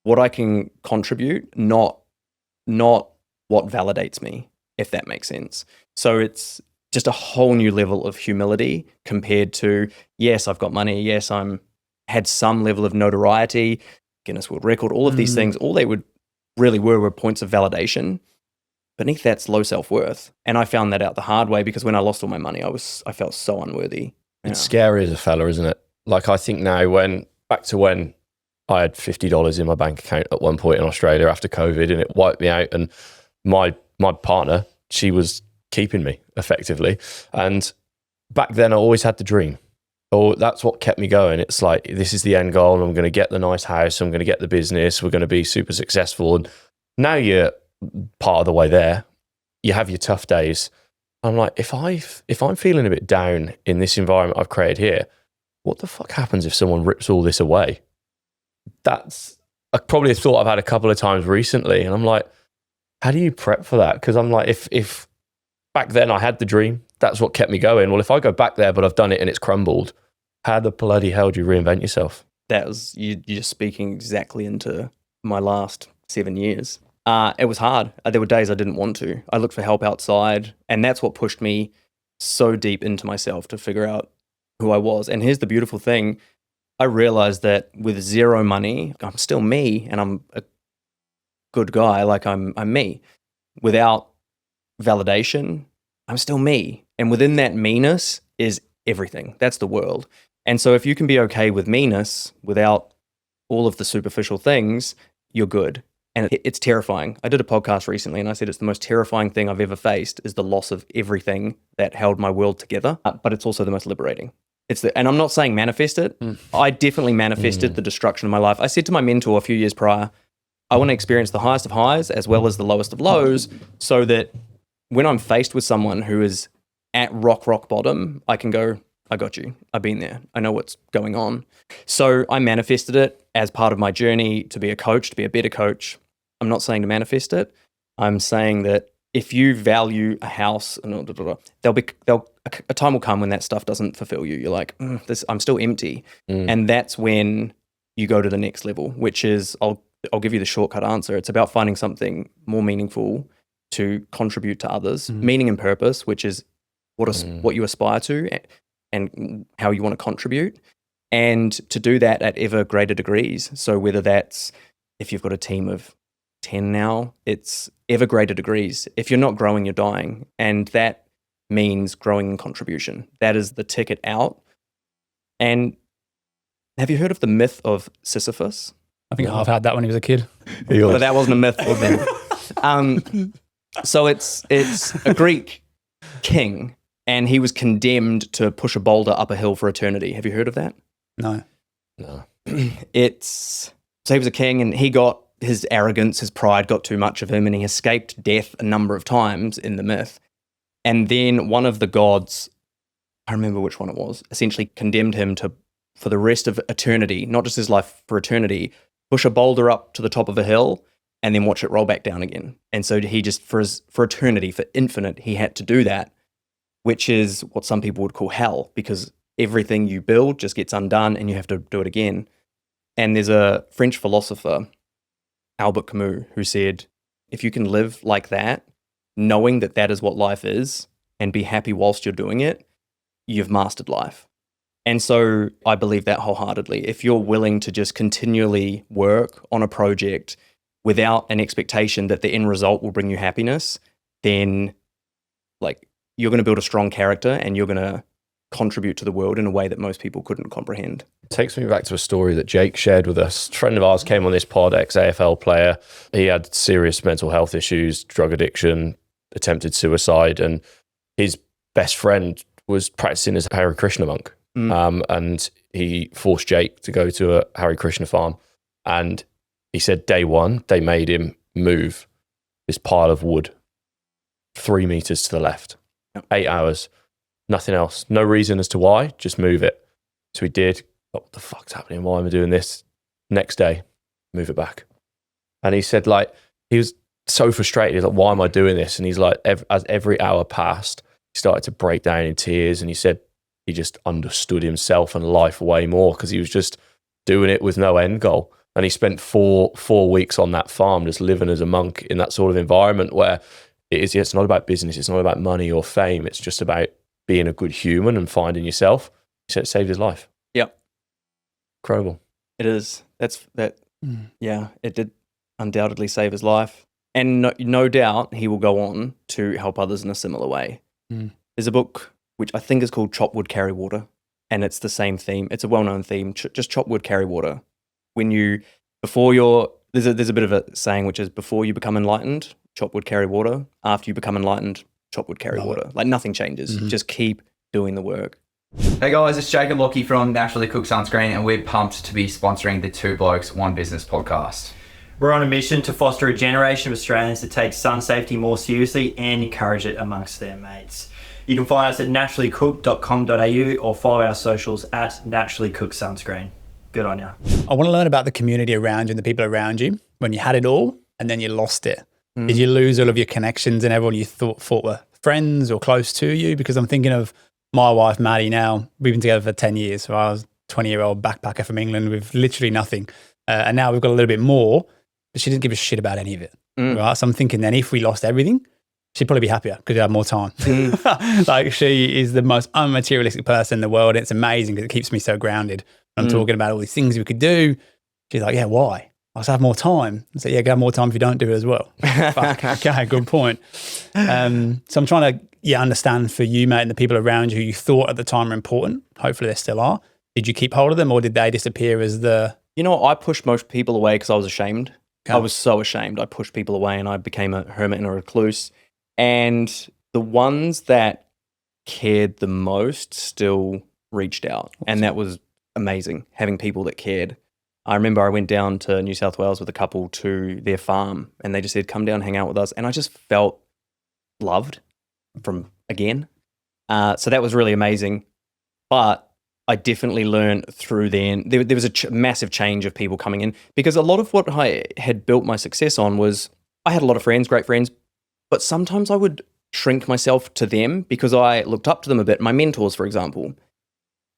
what I can contribute, not what validates me, if that makes sense. So it's just a whole new level of humility compared to, yes, I've got money. Yes, had some level of notoriety, Guinness World Record, all of these things. All they were points of validation. Beneath that's low self-worth. And I found that out the hard way, because when I lost all my money, I felt so unworthy. It's scary as a fella, isn't it? Like, I think now back to when I had $50 in my bank account at one point in Australia after COVID, and it wiped me out. And my partner, she was keeping me effectively. And back then I always had the dream. Oh, that's what kept me going. It's like, this is the end goal, and I'm going to get the nice house. I'm going to get the business. We're going to be super successful. And now you're part of the way there. You have your tough days. I'm like, if I'm feeling a bit down in this environment I've created here, what the fuck happens if someone rips all this away? That's probably a thought I've had a couple of times recently. And I'm like, how do you prep for that? Because I'm like, if back then I had the dream, that's what kept me going. Well, if I go back there, but I've done it and it's crumbled, how the bloody hell do you reinvent yourself? That was, you're speaking exactly into my last 7 years. It was hard. There were days I didn't want to. I looked for help outside, and that's what pushed me so deep into myself to figure out who I was. And here's the beautiful thing. I realized that with zero money, I'm still me, and I'm a good guy. Like, I'm me. Without validation, I'm still me. And within that meanness is everything. That's the world. And so if you can be okay with meanness without all of the superficial things, you're good. And it's terrifying. I did a podcast recently and I said it's the most terrifying thing I've ever faced is the loss of everything that held my world together. But it's also the most liberating. And I'm not saying manifest it. I definitely manifested the destruction of my life. I said to my mentor a few years prior, I want to experience the highest of highs as well as the lowest of lows so that when I'm faced with someone who is at rock bottom, I can go, I got you. I've been there. I know what's going on. So I manifested it as part of my journey to be a coach, to be a better coach. I'm not saying to manifest it. I'm saying that if you value a house, a time will come when that stuff doesn't fulfill you. You're like, I'm still empty. And that's when you go to the next level, which is, I'll give you the shortcut answer. It's about finding something more meaningful to contribute to others, meaning and purpose, which is what you aspire to and how you want to contribute, and to do that at ever greater degrees. So whether that's, if you've got a team of 10 now, it's ever greater degrees. If you're not growing, you're dying. And that means growing in contribution. That is the ticket out. And have you heard of the myth of Sisyphus? I think I've had that when he was a kid. But that wasn't a myth, was it? So it's a Greek king, and he was condemned to push a boulder up a hill for eternity. Have you heard of that? No. So he was a king, and his arrogance, his pride got too much of him, and he escaped death a number of times in the myth. And then one of the gods, I remember which one it was, essentially condemned him to, for the rest of eternity, not just his life, for eternity, push a boulder up to the top of a hill and then watch it roll back down again. And so he just, for eternity, for infinite, he had to do that, which is what some people would call hell, because everything you build just gets undone and you have to do it again. And there's a French philosopher, Albert Camus, who said, if you can live like that, knowing that that is what life is, and be happy whilst you're doing it, you've mastered life. And so I believe that wholeheartedly. If you're willing to just continually work on a project without an expectation that the end result will bring you happiness, then you're going to build a strong character and you're going to contribute to the world in a way that most people couldn't comprehend. Takes me back to a story that Jake shared with us. A friend of ours came on this pod, ex-AFL player. He had serious mental health issues, drug addiction, attempted suicide, and his best friend was practicing as a Hare Krishna monk. And he forced Jake to go to a Hare Krishna farm. And he said day one, they made him move this pile of wood 3 meters to the left. 8 hours, nothing else. No reason as to why, just move it. So he did. What the fuck's happening? Why am I doing this? Next day, move it back. And he said, he was so frustrated. He's like, why am I doing this? And he's like, as every hour passed, he started to break down in tears. And he said he just understood himself and life way more because he was just doing it with no end goal. And he spent four weeks on that farm just living as a monk in that sort of environment where it's not about business, it's not about money or fame, it's just about being a good human and finding yourself. He said it saved his life. Yep. Incredible. It is. Yeah, it did undoubtedly save his life. And no doubt he will go on to help others in a similar way. There's a book which I think is called Chop Wood, Carry Water, and it's the same theme. It's a well-known theme, just chop wood, carry water. There's a bit of a saying which is, before you become enlightened, chop wood, carry water. After you become enlightened, chop wood, carry water. Nothing changes. Just keep doing the work. Hey guys, it's Jake and Lockie from Naturally Cooked Sunscreen, and we're pumped to be sponsoring the Two Blokes, One Business podcast. We're on a mission to foster a generation of Australians that take sun safety more seriously and encourage it amongst their mates. You can find us at naturallycooked.com.au or follow our socials at Naturally Cooked Sunscreen. Good on you. I want to learn about the community around you and the people around you when you had it all and then you lost it. Did you lose all of your connections and everyone you thought were friends or close to you? Because I'm thinking of my wife, Maddie, now. We've been together for 10 years. So I was a 20-year-old backpacker from England with literally nothing. And now we've got a little bit more, but she didn't give a shit about any of it. Right? So I'm thinking then if we lost everything, she'd probably be happier because she'd have more time. She is the most unmaterialistic person in the world. It's amazing because it keeps me so grounded. I'm talking about all these things we could do. She's like, yeah, why? I have more time. I say, yeah, go have more time if you don't do it as well. Fuck, okay, good point. So I'm trying to understand for you, mate, and the people around you who you thought at the time were important. Hopefully they still are. Did you keep hold of them or did they disappear as the You know, I pushed most people away because I was ashamed. Okay. I was so ashamed. I pushed people away and I became a hermit and a recluse. And the ones that cared the most still reached out. And that was amazing, having people that cared. I remember I went down to New South Wales with a couple to their farm and they just said, come down, hang out with us. And I just felt loved from again. So that was really amazing. But I definitely learned through then. There was a massive change of people coming in because a lot of what I had built my success on was I had a lot of friends, great friends, but sometimes I would shrink myself to them because I looked up to them a bit. My mentors, for example,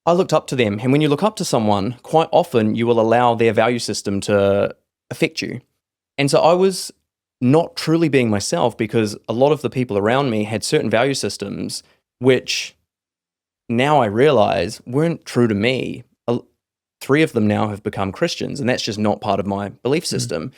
I looked up to them. And when you look up to someone, quite often you will allow their value system to affect you. And so I was not truly being myself because a lot of the people around me had certain value systems which now I realize weren't true to me. 3 of them now have become Christians, and that's just not part of my belief system.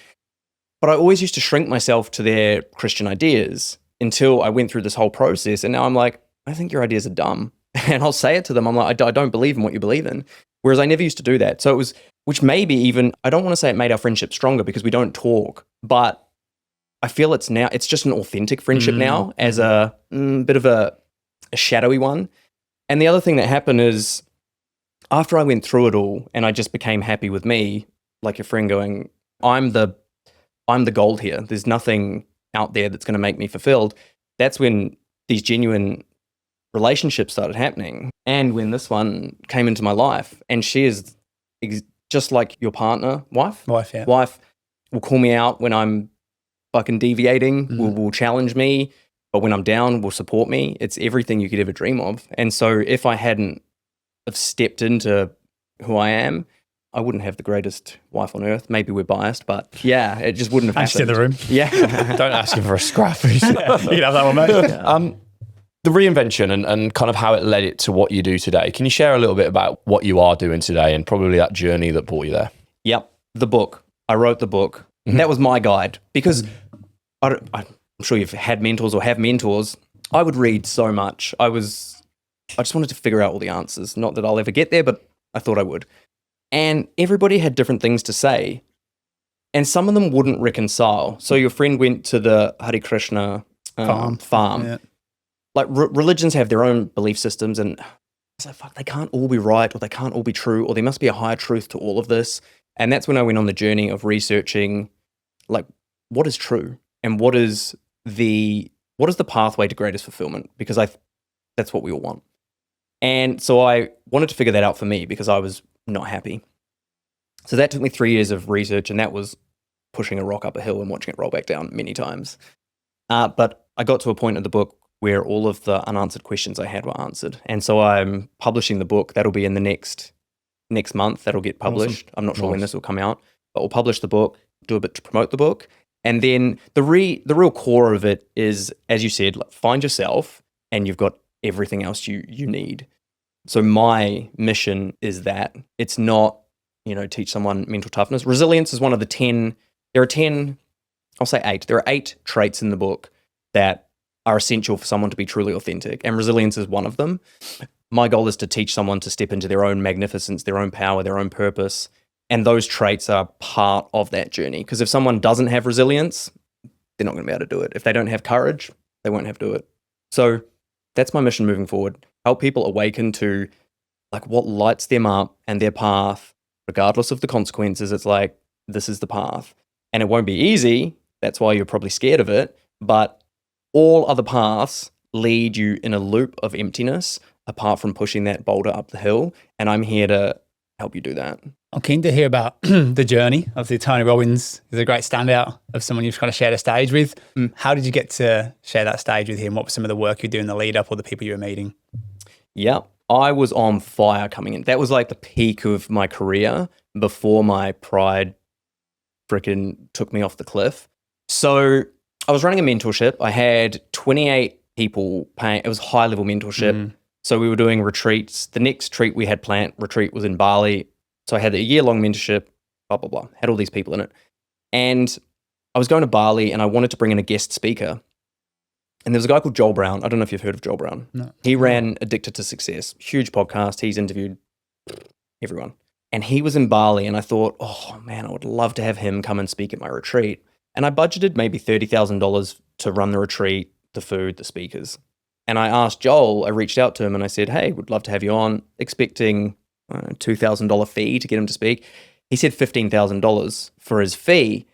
But I always used to shrink myself to their Christian ideas until I went through this whole process. And now I'm like, I think your ideas are dumb. And I'll say it to them. I'm like, I don't believe in what you believe in. Whereas I never used to do that. So it was, which maybe even, I don't want to say it made our friendship stronger because we don't talk, but I feel it's just an authentic friendship now as a bit of a shadowy one. And the other thing that happened is after I went through it all and I just became happy with me, like your friend going, I'm the gold here. There's nothing out there that's going to make me fulfilled. That's when these genuine relationships started happening. And when this one came into my life, and she is just like your partner, wife, yeah. Wife will call me out when I'm fucking deviating, will challenge me. But when I'm down, will support me. It's everything you could ever dream of. And so if I hadn't have stepped into who I am, I wouldn't have the greatest wife on earth. Maybe we're biased, but yeah, it just wouldn't have happened. In the room. Yeah. Don't ask him for a scrap. You can have that one, mate. The reinvention and kind of how it led it to what you do today. Can you share a little bit about what you are doing today and probably that journey that brought you there? Yep. The book. I wrote the book. That was my guide because I'm sure you've had mentors or have mentors. I would read so much. I just wanted to figure out all the answers. Not that I'll ever get there, but I thought I would. And everybody had different things to say. And some of them wouldn't reconcile. So your friend went to the Hare Krishna farm. Yeah. Like religions have their own belief systems, and I was like, fuck, they can't all be right, or they can't all be true, or there must be a higher truth to all of this. And that's when I went on the journey of researching, like, what is true and what is the pathway to greatest fulfillment? Because that's what we all want. And so I wanted to figure that out for me because I was not happy. So that took me 3 years of research, and that was pushing a rock up a hill and watching it roll back down many times. But I got to a point in the book where all of the unanswered questions I had were answered. And so I'm publishing the book. That'll be in the next month. That'll get published. Awesome. I'm not sure when this will come out, but we'll publish the book, do a bit to promote the book. And then the real core of it is, as you said, like, find yourself and you've got everything else you need. So my mission is that it's not, teach someone mental toughness. Resilience is one of the 10, there are 10, I'll say 8. There are 8 traits in the book that are essential for someone to be truly authentic. And resilience is one of them. My goal is to teach someone to step into their own magnificence, their own power, their own purpose. And those traits are part of that journey. Because if someone doesn't have resilience, they're not going to be able to do it. If they don't have courage, they won't have to do it. So that's my mission moving forward. Help people awaken to like what lights them up and their path, regardless of the consequences. It's like, this is the path. And it won't be easy. That's why you're probably scared of it. But all other paths lead you in a loop of emptiness apart from pushing that boulder up the hill. And I'm here to help you do that. I'm keen to hear about the journey. Obviously, Tony Robbins is a great standout of someone you've kind of shared a stage with. How did you get to share that stage with him? What was some of the work you were doing in the lead up or the people you were meeting? Yeah, I was on fire coming in. That was like the peak of my career before my pride freaking took me off the cliff. So I was running a mentorship. I had 28 people paying. It was high-level mentorship. So we were doing retreats. The next retreat was in Bali. So I had a year-long mentorship, blah, blah, blah. Had all these people in it. And I was going to Bali and I wanted to bring in a guest speaker. And there was a guy called Joel Brown. I don't know if you've heard of Joel Brown. No. He ran Addicted to Success. Huge podcast. He's interviewed everyone. And he was in Bali, and I thought, oh man, I would love to have him come and speak at my retreat. And I budgeted maybe $30,000 to run the retreat, the food, the speakers. And I asked Joel, I reached out to him and I said, hey, would love to have you on, expecting a $2,000 fee to get him to speak. He said $15,000 for his fee.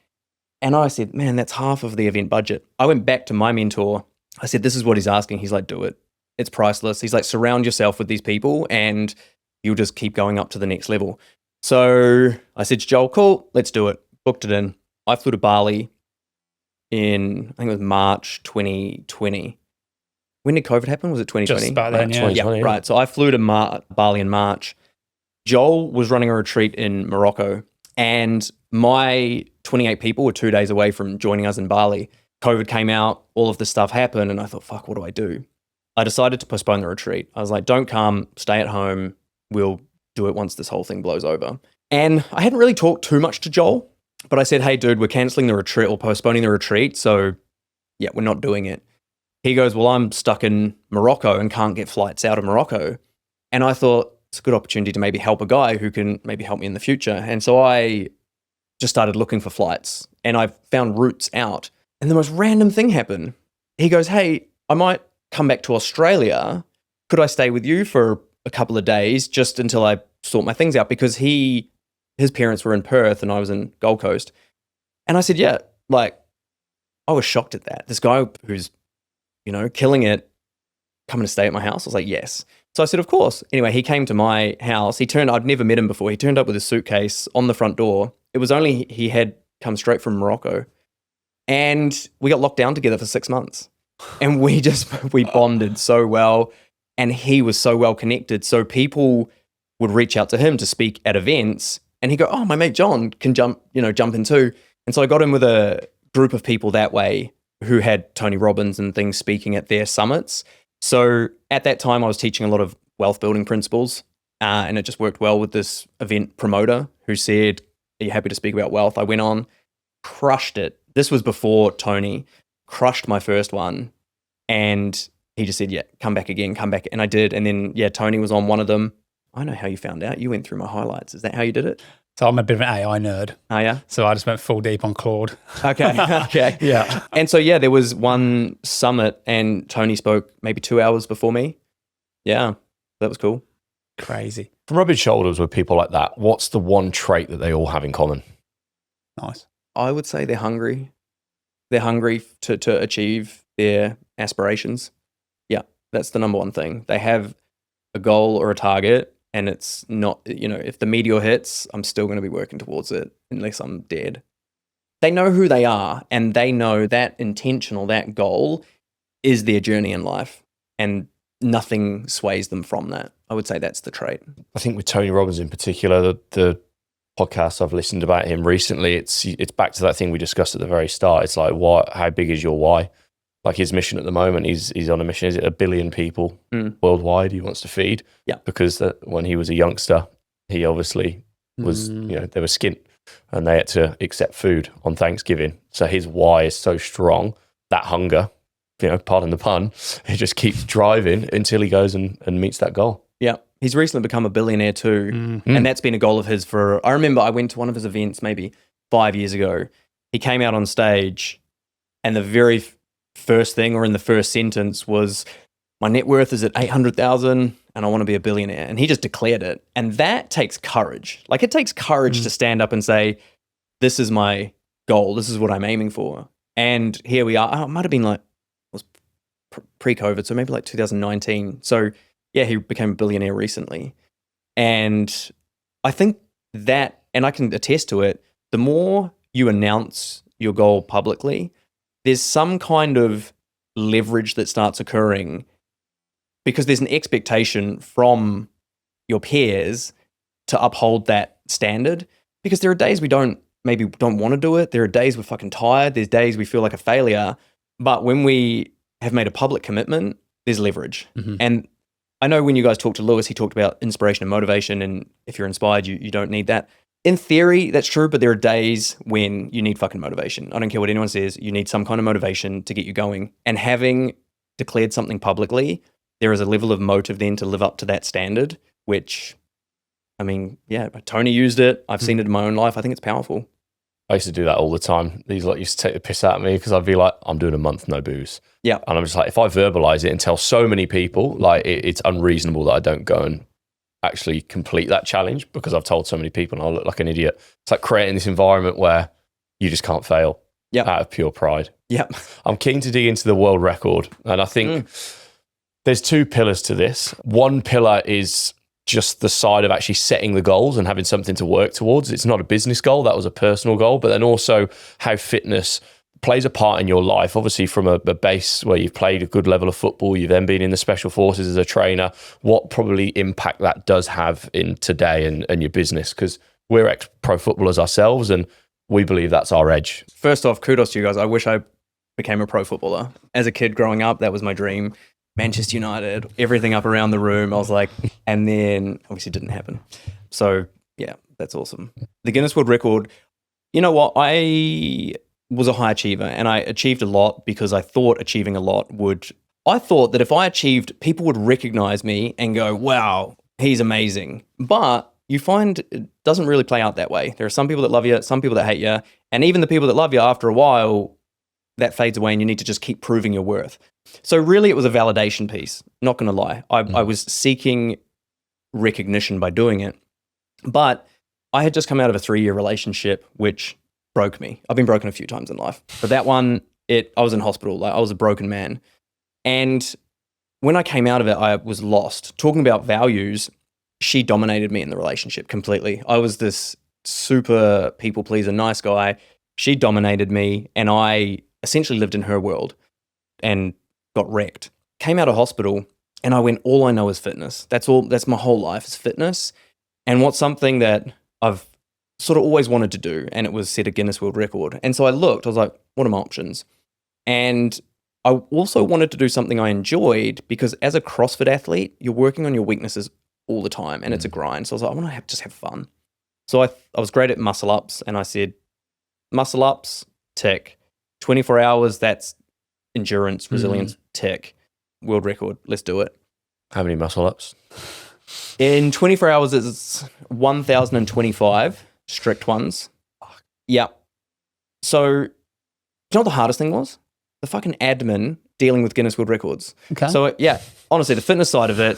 And I said, man, that's half of the event budget. I went back to my mentor. I said, this is what he's asking. He's like, do it. It's priceless. He's like, surround yourself with these people and you'll just keep going up to the next level. So I said to Joel, cool, let's do it. Booked it in. I flew to Bali in, I think it was March 2020. When did COVID happen? Was it 2020? Just about then, yeah. Yeah, right. So I flew to Bali in March. Joel was running a retreat in Morocco, and my 28 people were 2 days away from joining us in Bali. COVID came out, all of this stuff happened, and I thought, fuck, what do? I decided to postpone the retreat. I was like, don't come, stay at home. We'll do it once this whole thing blows over. And I hadn't really talked too much to Joel, but I said, hey, dude, we're canceling the retreat or postponing the retreat. So yeah, we're not doing it. He goes, well, I'm stuck in Morocco and can't get flights out of Morocco. And I thought it's a good opportunity to maybe help a guy who can maybe help me in the future. And so I just started looking for flights and I found routes out. And the most random thing happened. He goes, hey, I might come back to Australia. Could I stay with you for a couple of days just until I sort my things out? Because his parents were in Perth and I was in Gold Coast. And I said, yeah, like I was shocked at that. This guy who's, killing it, coming to stay at my house. I was like, yes. So I said, of course. Anyway, he came to my house. I'd never met him before. He turned up with a suitcase on the front door. It was only he had come straight from Morocco. And we got locked down together for 6 months. And we bonded so well. And he was so well connected. So people would reach out to him to speak at events. And he'd go, oh, my mate John can jump in too. And so I got him with a group of people that way who had Tony Robbins and things speaking at their summits. So at that time, I was teaching a lot of wealth building principles. And it just worked well with this event promoter who said, are you happy to speak about wealth? I went on, crushed it. This was before Tony, crushed my first one. And he just said, yeah, come back again, come back. And I did. And then, yeah, Tony was on one of them. I know how you found out. You went through my highlights. Is that how you did it? So I'm a bit of an AI nerd. Oh, yeah? So I just went full deep on Claude. Okay. Yeah. And so, yeah, there was one summit and Tony spoke maybe 2 hours before me. Yeah, that was cool. Crazy. From rubbing shoulders with people like that, what's the one trait that they all have in common? Nice. I would say they're hungry. They're hungry to achieve their aspirations. Yeah, that's the number one thing. They have a goal or a target, and it's not, if the meteor hits, I'm still going to be working towards it unless I'm dead. They know who they are, and they know that that goal is their journey in life, and nothing sways them from that. I would say that's the trait. I think with Tony Robbins in particular, the podcast I've listened about him recently, it's back to that thing we discussed at the very start. It's like, how big is your why? Like his mission at the moment, he's on a mission. Is it 1 billion people worldwide he wants to feed? Yeah. Because when he was a youngster, he obviously was, they were skint and they had to accept food on Thanksgiving. So his why is so strong, that hunger, pardon the pun, he just keeps driving until he goes and meets that goal. Yeah. He's recently become a billionaire too. And that's been a goal of his I remember I went to one of his events maybe 5 years ago. He came out on stage and the very first thing, or in the first sentence, was, my net worth is at 800,000 and I want to be a billionaire. And he just declared it. And that takes courage. Like it takes courage to stand up and say, this is my goal. This is what I'm aiming for. And here we are. It might have been like, it was pre-COVID, so maybe like 2019. So yeah, he became a billionaire recently. And I think that, and I can attest to it, the more you announce your goal publicly, there's some kind of leverage that starts occurring because there's an expectation from your peers to uphold that standard. Because there are days we don't want to do it. There are days we're fucking tired. There's days we feel like a failure. But when we have made a public commitment, there's leverage. And I know when you guys talked to Lewis, he talked about inspiration and motivation. And if you're inspired, you don't need that. In theory, that's true, but there are days when you need fucking motivation. I don't care what anyone says. You need some kind of motivation to get you going. And having declared something publicly, there is a level of motive then to live up to that standard, which I mean, yeah, Tony used it. I've seen it in my own life. I think it's powerful. I used to do that all the time. These like used to take the piss out of me because I'd be like, I'm doing a month no booze. Yeah. And I'm just like, if I verbalize it and tell so many people, like it's unreasonable that I don't go and actually complete that challenge because I've told so many people and I'll look like an idiot. It's like creating this environment where you just can't fail out of pure pride. Yep. I'm keen to dig into the world record. And I think there's two pillars to this. One pillar is just the side of actually setting the goals and having something to work towards. It's not a business goal. That was a personal goal. But then also how fitness plays a part in your life, obviously from a base where you've played a good level of football, you've then been in the special forces as a trainer, what probably impact that does have in today and your business. Because we're ex-pro footballers ourselves and we believe that's our edge. First off, kudos to you guys. I wish I became a pro footballer. As a kid growing up, that was my dream. Manchester United, everything up around the room. I was like, and then obviously it didn't happen. So yeah, that's awesome. The Guinness World Record, you know what? I was a high achiever and I achieved a lot because I thought achieving a lot I thought that if I achieved, people would recognize me and go, wow, he's amazing. But you find it doesn't really play out that way. There are some people that love you, some people that hate you. And even the people that love you, after a while, that fades away and you need to just keep proving your worth. So really it was a validation piece, not going to lie. I was seeking recognition by doing it. But I had just come out of a 3-year relationship, which broke me. I've been broken a few times in life. But that one, I was in hospital. Like, I was a broken man. And when I came out of it, I was lost. Talking about values, she dominated me in the relationship completely. I was this super people pleaser, nice guy. She dominated me and I essentially lived in her world and got wrecked. Came out of hospital and I went, all I know is fitness. That's my whole life is fitness. And what's something that I've sort of always wanted to do, and it was set a Guinness World Record. And so I looked, I was like, what are my options? And I also wanted to do something I enjoyed because as a CrossFit athlete, you're working on your weaknesses all the time and it's a grind. So I was like, I want to just have fun. So I was great at muscle ups and I said, muscle ups, tick. 24 hours, that's endurance, resilience, tick. World record, let's do it. How many muscle ups? In 24 hours, it's 1,025 strict ones. Yeah. So, you know what the hardest thing was? The fucking admin dealing with Guinness World Records. Okay. So, yeah, honestly, the fitness side of it,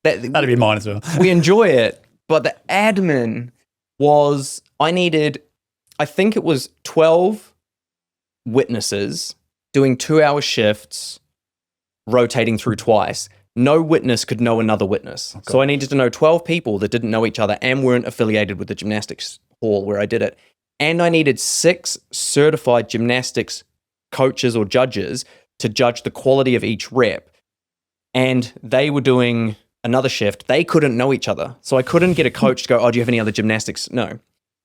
that'd be mine as well. We enjoy it, but the admin was, I think it was 12 witnesses doing 2-hour shifts, rotating through twice. No witness could know another witness. So I needed to know 12 people that didn't know each other and weren't affiliated with the gymnastics hall where I did it. And I needed 6 certified gymnastics coaches or judges to judge the quality of each rep. And they were doing another shift. They couldn't know each other. So I couldn't get a coach to go, oh, do you have any other gymnastics? No.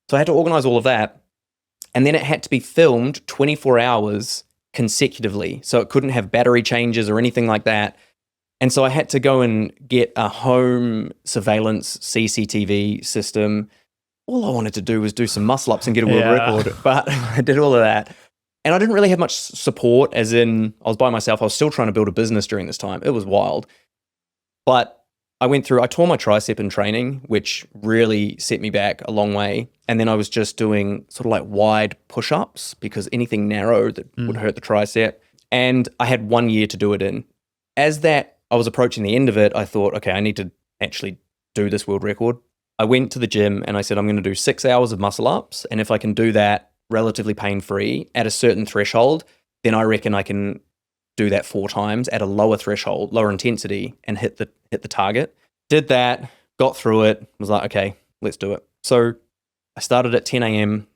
So I had to organize all of that. And then it had to be filmed 24 hours consecutively. So it couldn't have battery changes or anything like that. And so I had to go and get a home surveillance CCTV system. All I wanted to do was do some muscle ups and get a world record. But I did all of that. And I didn't really have much support, as in I was by myself. I was still trying to build a business during this time. It was wild. But I tore my tricep in training, which really set me back a long way. And then I was just doing sort of like wide push-ups because anything narrow that would hurt the tricep. And I had 1 year to do it in. As I was approaching the end of it, I thought, okay, I need to actually do this world record. I went to the gym and I said, I'm going to do 6 hours of muscle ups. And if I can do that relatively pain-free at a certain threshold, then I reckon I can do that 4 times at a lower threshold, lower intensity, and hit the target. Did that, got through it, was like, okay, let's do it. So I started at 10 a.m.,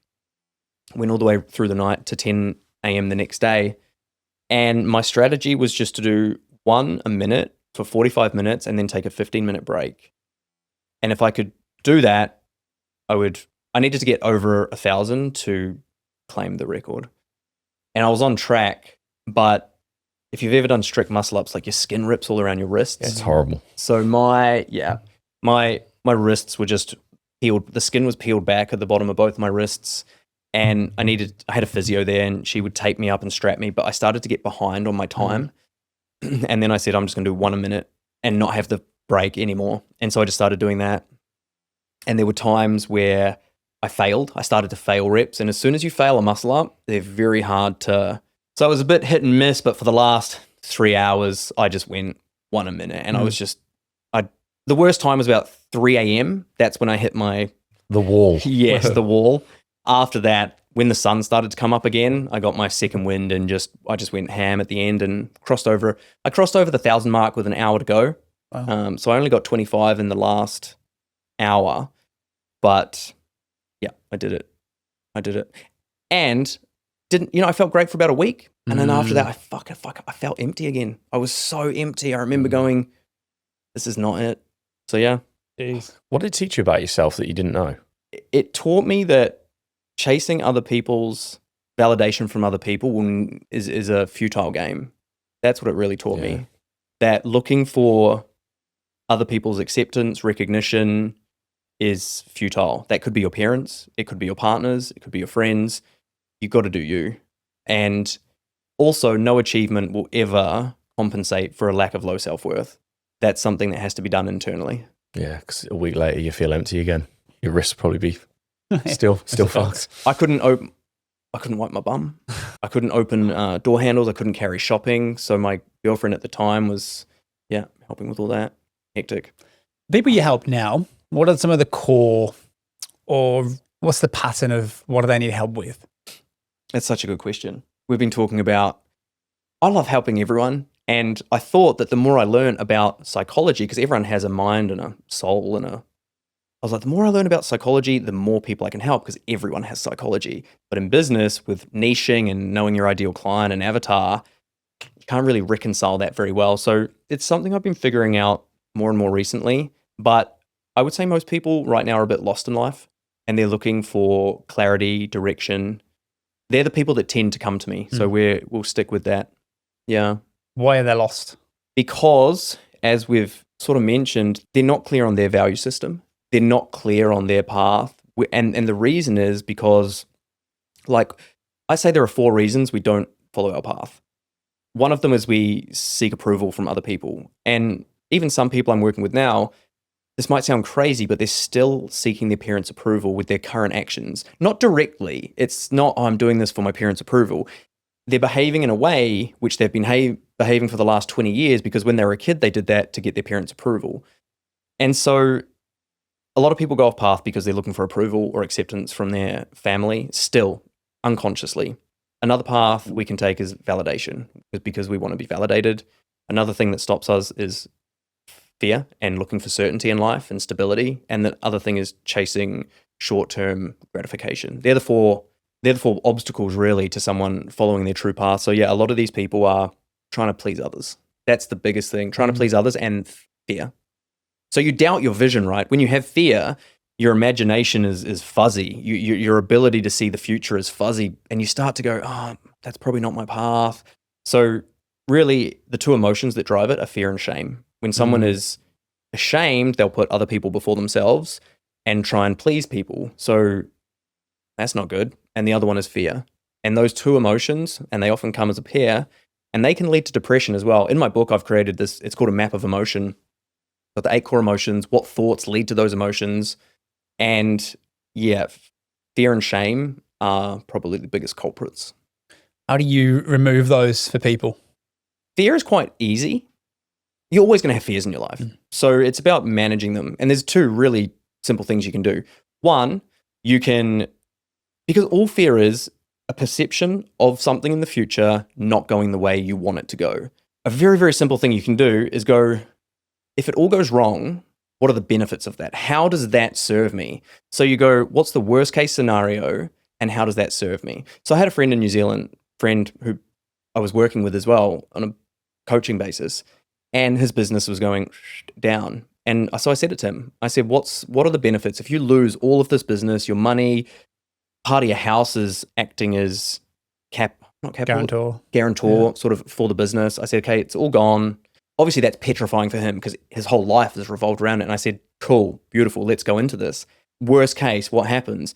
went all the way through the night to 10 a.m. the next day. And my strategy was just to do a minute for 45 minutes and then take a 15-minute break. And if I could do that, I needed to get over 1,000 to claim the record. And I was on track, but if you've ever done strict muscle ups, like your skin rips all around your wrists. Yeah, it's horrible. So my wrists were just peeled. The skin was peeled back at the bottom of both my wrists. And I had a physio there and she would tape me up and strap me, but I started to get behind on my time. And then I said, I'm just going to do 1 a minute and not have the break anymore. And so I just started doing that. And there were times where I failed. I started to fail reps. And as soon as you fail a muscle up, they're very hard to. So it was a bit hit and miss, but for the last 3 hours, I just went 1 a minute. And I was just, the worst time was about 3 a.m. That's when I hit The wall. Yes, the wall. After that, when the sun started to come up again, I got my second wind and I just went ham at the end and crossed over. I crossed over the 1,000 mark with an hour to go. Wow. So I only got 25 in the last hour, but yeah, I did it. And I felt great for about a week. And then after that, I felt empty again. I was so empty. I remember going, this is not it. So yeah. Jeez. What did it teach you about yourself that you didn't know? It taught me that chasing other people's validation from other people is a futile game. That's what it really taught me. That looking for other people's acceptance, recognition is futile. That could be your parents, it could be your partners, it could be your friends. You've got to do you. And also, no achievement will ever compensate for a lack of low self-worth. That's something that has to be done internally. Yeah, because a week later you feel empty again. Your wrists probably be still fucked. I couldn't wipe my bum. I couldn't open door handles. I couldn't carry shopping. So my girlfriend at the time was, helping with all that. Hectic. People you help now, what are some of the core, or what's the pattern of what do they need help with? That's such a good question. We've been talking about, I love helping everyone. And I thought that the more I learn about psychology, because everyone has a mind and a soul I was like, the more I learn about psychology, the more people I can help, because everyone has psychology. But in business, with niching and knowing your ideal client and avatar, you can't really reconcile that very well. So it's something I've been figuring out more and more recently. But I would say most people right now are a bit lost in life and they're looking for clarity, direction. They're the people that tend to come to me. So we'll stick with that. Yeah. Why are they lost? Because, as we've sort of mentioned, they're not clear on their value system. They're not clear on their path. And the reason is because, like, I say there are 4 reasons we don't follow our path. One of them is we seek approval from other people. And even some people I'm working with now, this might sound crazy, but they're still seeking their parents' approval with their current actions. Not directly. It's not, I'm doing this for my parents' approval. They're behaving in a way which they've been behaving for the last 20 years because when they were a kid, they did that to get their parents' approval. And so a lot of people go off path because they're looking for approval or acceptance from their family, still unconsciously. Another path we can take is validation, because we want to be validated. Another thing that stops us is fear and looking for certainty in life and stability. And the other thing is chasing short-term gratification. They're the four obstacles really to someone following their true path. So yeah, a lot of these people are trying to please others. That's the biggest thing, trying to please others and fear. So you doubt your vision, right? When you have fear, your imagination is fuzzy. Your ability to see the future is fuzzy, and you start to go, oh, that's probably not my path. So really, the 2 emotions that drive it are fear and shame. When someone is ashamed, they'll put other people before themselves and try and please people. So that's not good. And the other one is fear. And those 2 emotions, and they often come as a pair, and they can lead to depression as well. In my book, I've created this, it's called a map of emotion. Got the 8 core emotions, what thoughts lead to those emotions. And yeah, fear and shame are probably the biggest culprits. How do you remove those for people? Fear is quite easy. You're always going to have fears in your life. So it's about managing them. And there's 2 really simple things you can do. One, because all fear is a perception of something in the future not going the way you want it to go. A very, very simple thing you can do is go, if it all goes wrong, what are the benefits of that? How does that serve me? So you go, what's the worst case scenario and how does that serve me? So I had a friend in New Zealand, who I was working with as well on a coaching basis, and his business was going down. And so I said it to him, I said, what are the benefits? If you lose all of this business, your money, part of your house is acting as guarantor sort of for the business. I said, okay, it's all gone. Obviously that's petrifying for him because his whole life is revolved around it. And I said, cool, beautiful, let's go into this. Worst case, what happens?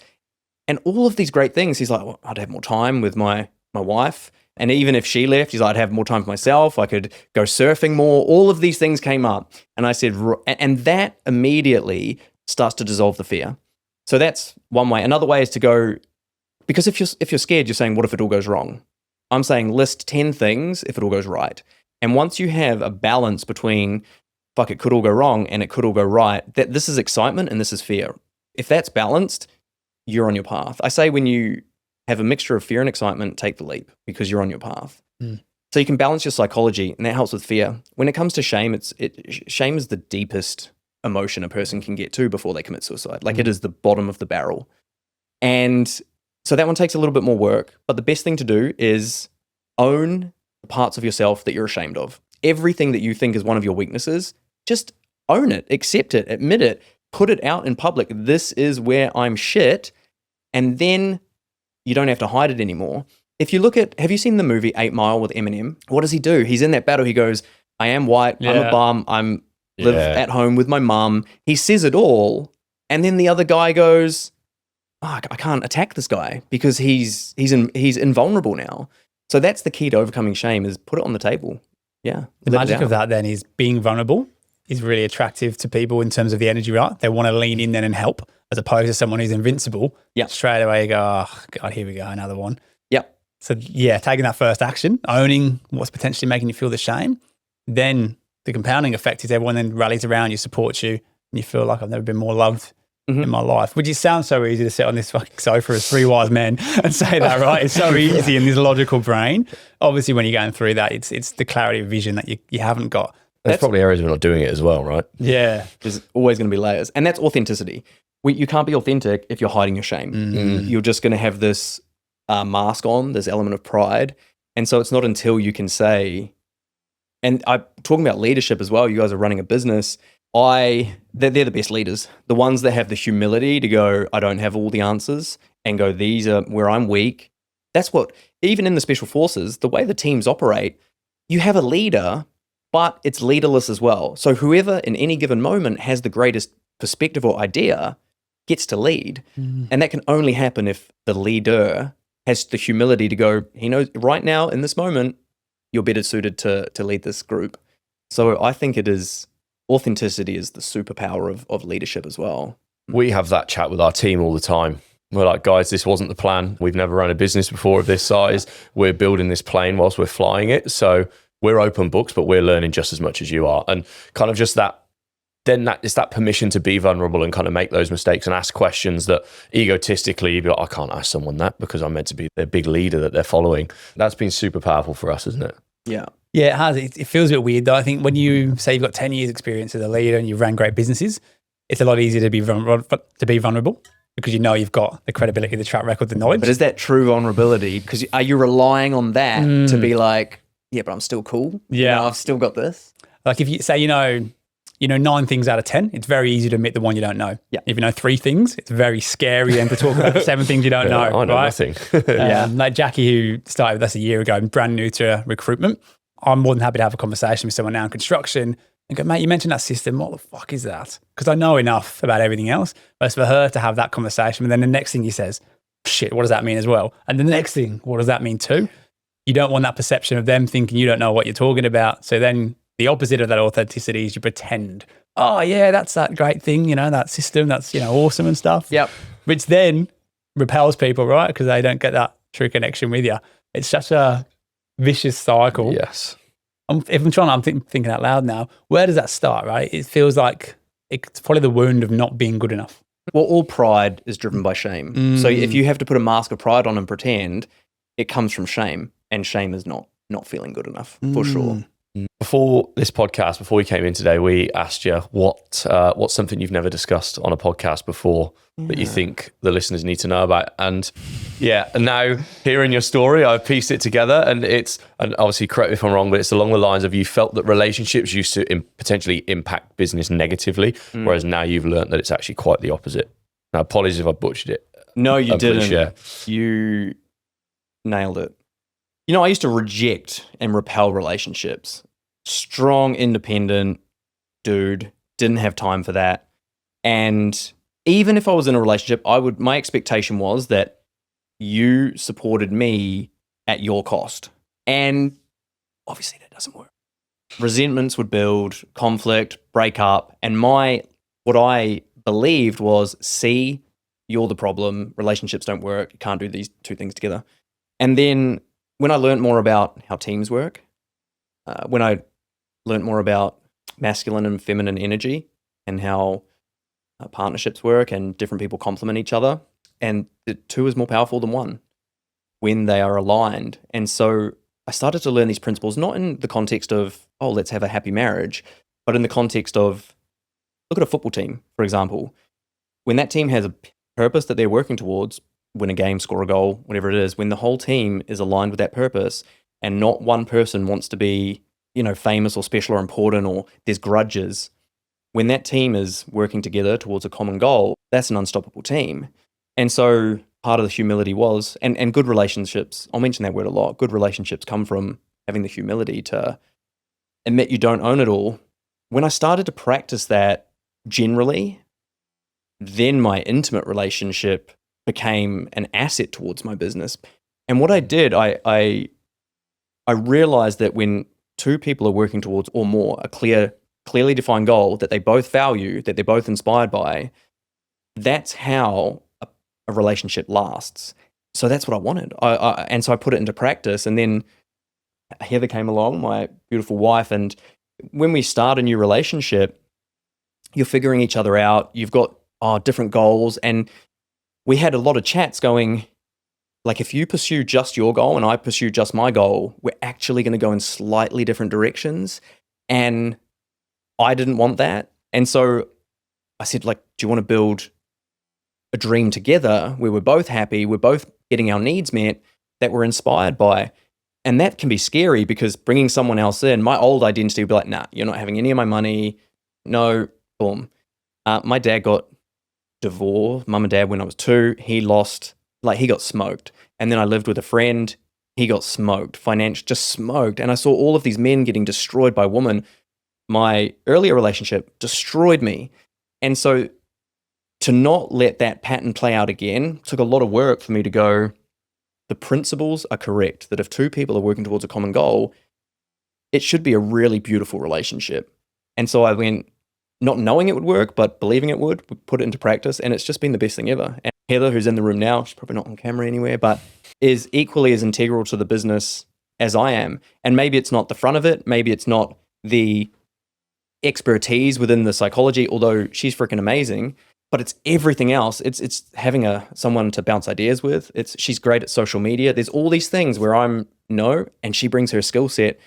And all of these great things, he's like, well, I'd have more time with my wife. And even if she left, he's like, I'd have more time for myself. I could go surfing more. All of these things came up. And I said, and that immediately starts to dissolve the fear. So that's one way. Another way is to go, because if you're scared, you're saying, what if it all goes wrong? I'm saying list 10 things if it all goes right. And once you have a balance between, fuck, it could all go wrong and it could all go right, that this is excitement and this is fear. If that's balanced, you're on your path. I say when you have a mixture of fear and excitement, take the leap because you're on your path. So you can balance your psychology, and that helps with fear. When it comes to shame, shame is the deepest emotion a person can get to before they commit suicide. Like it is the bottom of the barrel. And so that one takes a little bit more work, but the best thing to do is own the parts of yourself that you're ashamed of. Everything that you think is one of your weaknesses, just own it, accept it, admit it, put it out in public. This is where I'm shit. And then you don't have to hide it anymore. If you look at, have you seen the movie 8 Mile with Eminem? What does he do? He's in that battle. He goes, I am white. I'm a bum. Live at home with my mum. He says it all. And then the other guy goes, I can't attack this guy because he's invulnerable now. So that's the key to overcoming shame, is put it on the table. Yeah. The magic of that then is being vulnerable is really attractive to people in terms of the energy, right? They want to lean in then and help, as opposed to someone who's invincible. Yeah. Straight away you go, oh God, here we go, another one. Yep. So yeah, taking that first action, owning what's potentially making you feel the shame, then the compounding effect is everyone then rallies around you, supports you, and you feel like I've never been more loved in my life. Which it sounds so easy to sit on this fucking sofa as 3 wise men and say that, right? It's so easy in this logical brain. Obviously, when you're going through that, it's the clarity of vision that you haven't got. There's probably areas we're not doing it as well, right? Yeah. There's always going to be layers. And that's authenticity. You can't be authentic if you're hiding your shame. You're just going to have this mask on, this element of pride. And so it's not until you can say, and I'm talking about leadership as well. You guys are running a business. They're the best leaders. The ones that have the humility to go, I don't have all the answers, and go, these are where I'm weak. That's what, even in the special forces, the way the teams operate, you have a leader, but it's leaderless as well. So whoever in any given moment has the greatest perspective or idea gets to lead. And that can only happen if the leader has the humility to go, he knows right now in this moment, you're better suited to lead this group. So I think authenticity is the superpower of leadership as well. We have that chat with our team all the time. We're like, guys, this wasn't the plan. We've never run a business before of this size. We're building this plane whilst we're flying it. So we're open books, but we're learning just as much as you are. And kind of just that, then it's that permission to be vulnerable and kind of make those mistakes and ask questions that egotistically you'd be like, I can't ask someone that because I'm meant to be their big leader that they're following. That's been super powerful for us, isn't it? Yeah. Yeah, it has. It feels a bit weird though. I think when you say you've got 10 years experience as a leader and you've ran great businesses, it's a lot easier to be vulnerable because you know you've got the credibility, the track record, the knowledge. But is that true vulnerability? Because are you relying on that to be like, yeah, but I'm still cool? Yeah. I've still got this? Like if you say, you know 9 things out of 10, it's very easy to admit the one you don't know. Yeah. If you know 3 things, it's very scary then to talk about the 7 things you don't know. I know right? nothing. Like Jackie, who started with us a year ago, brand new to recruitment. I'm more than happy to have a conversation with someone now in construction and go, mate, you mentioned that system. What the fuck is that? Because I know enough about everything else. But it's for her to have that conversation. And then the next thing he says, shit, what does that mean as well? And the next thing, what does that mean too? You don't want that perception of them thinking you don't know what you're talking about. So then the opposite of that authenticity is you pretend, oh yeah, that's that great thing, that system, that's, awesome and stuff. Yep. Which then repels people, right? Because they don't get that true connection with you. It's such a vicious cycle. Yes. I'm thinking out loud now. Where does that start, right? It feels like it's probably the wound of not being good enough. Well, all pride is driven by shame. So if you have to put a mask of pride on and pretend, it comes from shame. And shame is not feeling good enough, for sure. Before this podcast, before we came in today, we asked you what's something you've never discussed on a podcast before that you think the listeners need to know about. And now hearing your story, I've pieced it together, and obviously correct me if I'm wrong, but it's along the lines of you felt that relationships used to potentially impact business negatively, whereas now you've learned that it's actually quite the opposite. Now, apologies if I butchered it. No, you didn't. Yeah. You nailed it. I used to reject and repel relationships. Strong, independent dude, didn't have time for that. And even if I was in a relationship, my expectation was that you supported me at your cost. And obviously that doesn't work. Resentments would build, conflict, break up. And what I believed was, see, you're the problem. Relationships don't work. You can't do these two things together. And then when I learned more about how teams work, when I learned more about masculine and feminine energy and how partnerships work and different people complement each other, and the two is more powerful than one when they are aligned. And so I started to learn these principles, not in the context of, oh, let's have a happy marriage, but in the context of, look at a football team, for example. When that team has a purpose that they're working towards, win a game, score a goal, whatever it is, when the whole team is aligned with that purpose and not one person wants to be, famous or special or important, or there's grudges, when that team is working together towards a common goal, that's an unstoppable team. And so part of the humility was, and good relationships, I'll mention that word a lot, good relationships come from having the humility to admit you don't own it all. When I started to practice that generally, then my intimate relationship became an asset towards my business. And what I did, I realized that when two people are working towards or more a clearly defined goal that they both value, that they're both inspired by, that's how a relationship lasts. So that's what I wanted. And so I put it into practice. And then Heather came along, my beautiful wife. And when we start a new relationship, you're figuring each other out. You've got different goals. And we had a lot of chats going, like, if you pursue just your goal and I pursue just my goal, we're actually going to go in slightly different directions. And I didn't want that. And so I said, like, do you want to build a dream together where we're both happy, we're both getting our needs met, that we're inspired by? And that can be scary because bringing someone else in, my old identity would be like, nah, you're not having any of my money. No, boom. My dad got divorced, mum and dad, when I was 2. He got smoked. And then I lived with a friend. He got smoked, just smoked. And I saw all of these men getting destroyed by women. My earlier relationship destroyed me. And so to not let that pattern play out again took a lot of work for me to go, the principles are correct, that if two people are working towards a common goal, it should be a really beautiful relationship. And so I went, not knowing it would work, but believing it would, we put it into practice, and it's just been the best thing ever. And Heather, who's in the room now, she's probably not on camera anywhere, but is equally as integral to the business as I am. And maybe it's not the front of it, maybe it's not the expertise within the psychology, although she's freaking amazing, but it's everything else. It's having someone to bounce ideas with. She's great at social media. There's all these things where I'm no, and she brings her skill set,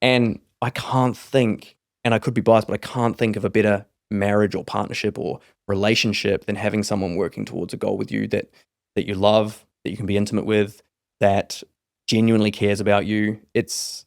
and I can't think, and I could be biased, but I can't think of a better marriage or partnership or relationship than having someone working towards a goal with you that you love, that you can be intimate with, that genuinely cares about you. It's,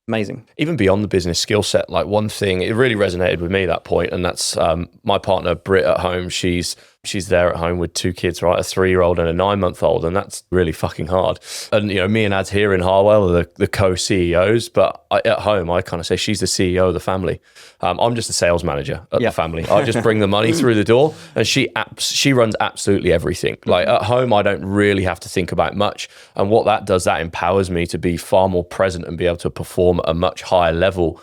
amazing. Even beyond the business skill set, like one thing, it really resonated with me, that point, and that's my partner, Britt, at home. She's there at home with 2 kids, right? A 3-year-old and a 9-month-old, and that's really fucking hard. And, me and Ads here in Harwell are the co-CEOs, but at home, I kind of say she's the CEO of the family. I'm just a sales manager at the family. I just bring the money through the door, and she runs absolutely everything. Like at home, I don't really have to think about much. And what that does, that empowers me to be far more present and be able to perform at a much higher level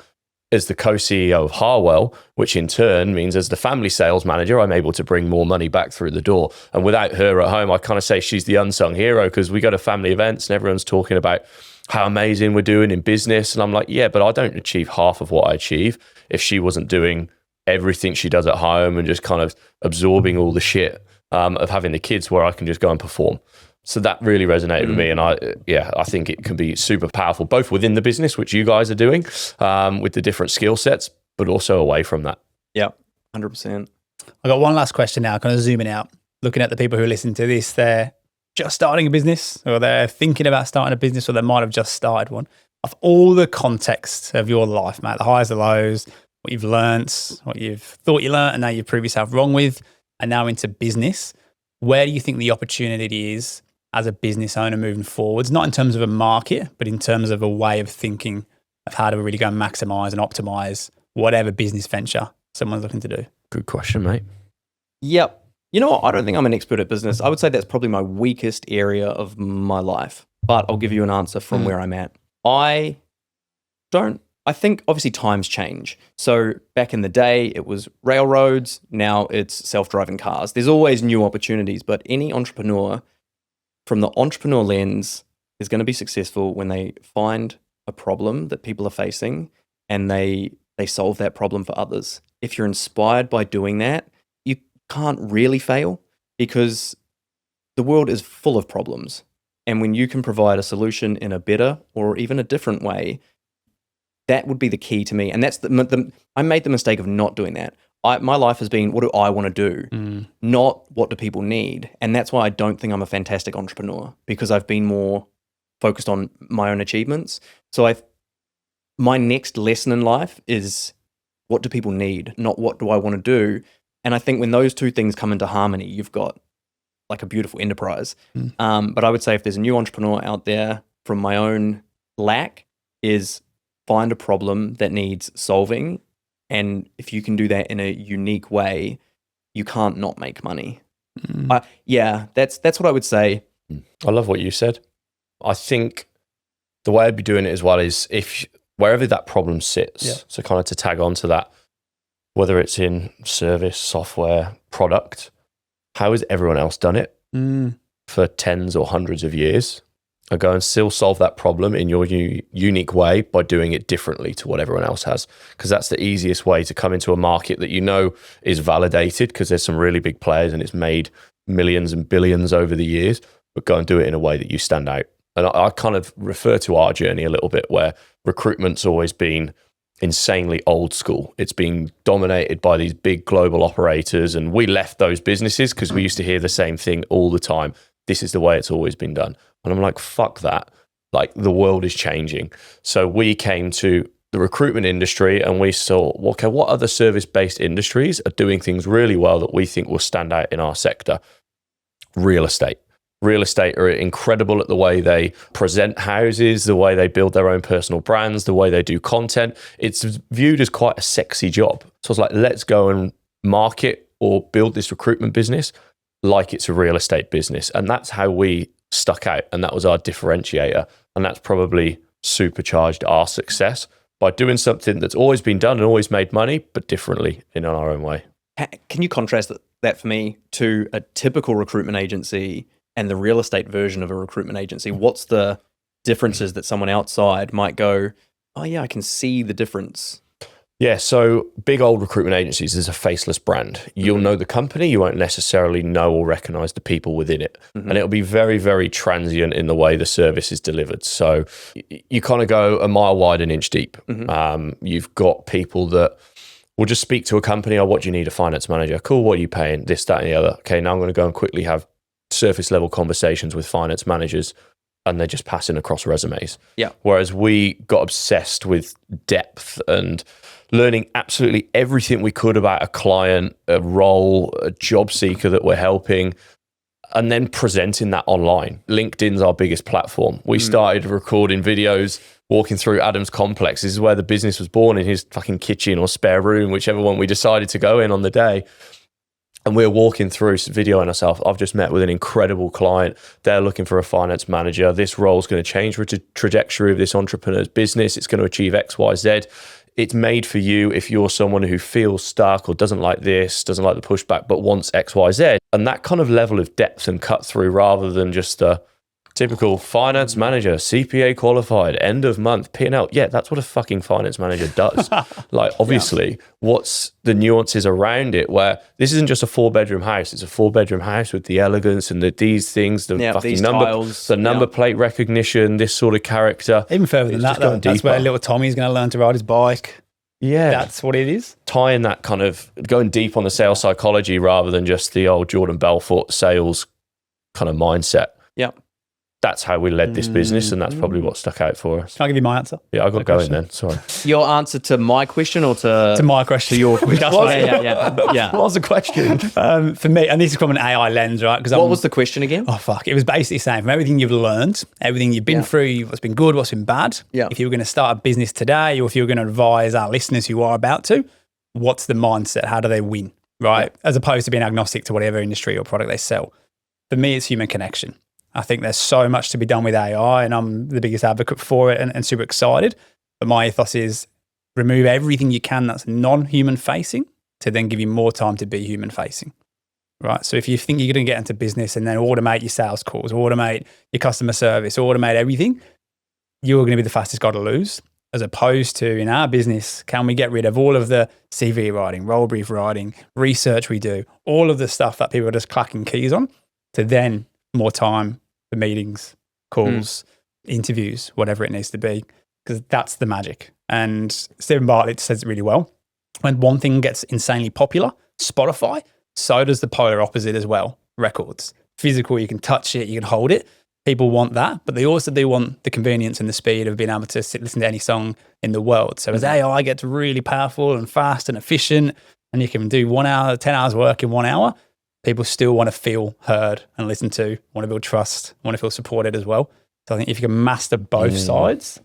as the co-CEO of Harwell, which in turn means as the family sales manager, I'm able to bring more money back through the door. And without her at home, I kind of say she's the unsung hero, because we go to family events and everyone's talking about how amazing we're doing in business. And I'm like, yeah, but I don't achieve half of what I achieve if she wasn't doing everything she does at home and just kind of absorbing all the shit of having the kids where I can just go and perform. So that really resonated with me. And I think it can be super powerful, both within the business, which you guys are doing with the different skill sets, but also away from that. Yeah, 100%. I got one last question now, kind of zooming out, looking at the people who listen to this. They're just starting a business, or they're thinking about starting a business, or they might have just started one. Of all the context of your life, Matt, the highs, the lows, what you've learnt, what you've thought you learnt, and now you've proved yourself wrong with, and now into business, where do you think the opportunity is as a business owner moving forwards, not in terms of a market, but in terms of a way of thinking of how to really go and maximize and optimize whatever business venture someone's looking to do? Good question, mate. Yep. You know what? I don't think I'm an expert at business. I would say that's probably my weakest area of my life, but I'll give you an answer from where I'm at. I don't I think obviously times change. So back in the day, it was railroads. Now it's self-driving cars. There's always new opportunities, but any entrepreneur from the entrepreneur lens is going to be successful when they find a problem that people are facing and they solve that problem for others. If you're inspired by doing that, you can't really fail because the world is full of problems. And when you can provide a solution in a better or even a different way, that would be the key to me. And that's I made the mistake of not doing that. My life has been, what do I want to do? Not what do people need? And that's why I don't think I'm a fantastic entrepreneur, because I've been more focused on my own achievements. So my next lesson in life is, what do people need? Not what do I want to do? And I think when those two things come into harmony, you've got like a beautiful enterprise. But I would say if there's a new entrepreneur out there, from my own lack, is find a problem that needs solving. And if you can do that in a unique way, you can't not make money. That's what I would say. I love what you said. I think the way I'd be doing it as well is wherever that problem sits, so kind of to tag on to that, whether it's in service, software, product, how has everyone else done it for tens or hundreds of years? I go and still solve that problem in your unique way by doing it differently to what everyone else has. Because that's the easiest way to come into a market that you know is validated, because there's some really big players and it's made millions and billions over the years, but go and do it in a way that you stand out. And I kind of refer to our journey a little bit, where recruitment's always been insanely old school. It's been dominated by these big global operators, and we left those businesses because we used to hear the same thing all the time. This is the way it's always been done. And I'm like, fuck that. Like, the world is changing. So we came to the recruitment industry and we saw, okay, what other service-based industries are doing things really well that we think will stand out in our sector? Real estate. Real estate are incredible at the way they present houses, the way they build their own personal brands, the way they do content. It's viewed as quite a sexy job. So I was like, let's go and market or build this recruitment business like it's a real estate business. And that's how we stuck out. And that was our differentiator. And that's probably supercharged our success by doing something that's always been done and always made money, but differently in our own way. Can you contrast that for me to a typical recruitment agency and the real estate version of a recruitment agency? What's the differences that someone outside might go, oh yeah, I can see the difference? Yeah, so big old recruitment agencies is a faceless brand. You'll know the company, you won't necessarily know or recognize the people within it. And it'll be very, very transient in the way the service is delivered. So you kind of go a mile wide, an inch deep. You've got people that will just speak to a company, oh, what do you need? A finance manager. Cool, what are you paying? This, that, and the other. Okay, now I'm going to go and quickly have surface level conversations with finance managers, and they're just passing across resumes. Yeah. Whereas we got obsessed with depth and learning absolutely everything we could about a client, a role, a job seeker that we're helping, and then presenting that online. LinkedIn's our biggest platform. We started recording videos, walking through Adam's complex. This is where the business was born, in his fucking kitchen or spare room, whichever one we decided to go in on the day. And we're walking through, videoing ourselves. I've just met with an incredible client. They're looking for a finance manager. This role is going to change the trajectory of this entrepreneur's business. It's going to achieve X, Y, Z. It's made for you if you're someone who feels stuck or doesn't like this, doesn't like the pushback, but wants X, Y, Z. And that kind of level of depth and cut through, rather than just a typical finance manager, CPA qualified, end of month, P&L. Yeah, that's what a fucking finance manager does. Like, obviously, what's the nuances around it, where this isn't just a 4-bedroom house. It's a 4-bedroom house with the elegance and these things, the fucking number plate recognition, this sort of character. Even further than that, though, that's where little Tommy's going to learn to ride his bike. Yeah. That's what it is. Tying that kind of, going deep on the sales psychology rather than just the old Jordan Belfort sales kind of mindset. Yeah. That's how we led this business, and that's probably what stuck out for us. Can I give you my answer? Yeah, I got going then. Sorry. Your answer to my question, or to my question? To your question. Yeah. What was the question? For me, and this is from an AI lens, right? Because what was the question again? Oh, fuck. It was basically saying, from everything you've learned, everything you've been through, what's been good, what's been bad, if you were going to start a business today, or if you were going to advise our listeners who are about to, what's the mindset? How do they win, right? As opposed to being agnostic to whatever industry or product they sell. For me, it's human connection. I think there's so much to be done with AI, and I'm the biggest advocate for it and super excited. But my ethos is, remove everything you can that's non-human facing to then give you more time to be human facing. Right. So if you think you're going to get into business and then automate your sales calls, automate your customer service, automate everything, you're going to be the fastest guy to lose. As opposed to in our business, can we get rid of all of the CV writing, role brief writing, research we do, all of the stuff that people are just clacking keys on, to then more time for meetings, calls, interviews, whatever it needs to be, because that's the magic. And Stephen Bartlett says it really well. When one thing gets insanely popular, Spotify, so does the polar opposite as well, records. Physical, you can touch it, you can hold it. People want that, but they also do want the convenience and the speed of being able to listen to any song in the world. So as AI gets really powerful and fast and efficient, and you can do 1 hour, 10 hours work in 1 hour, people still want to feel heard and listened to, want to build trust, want to feel supported as well. So I think if you can master both sides,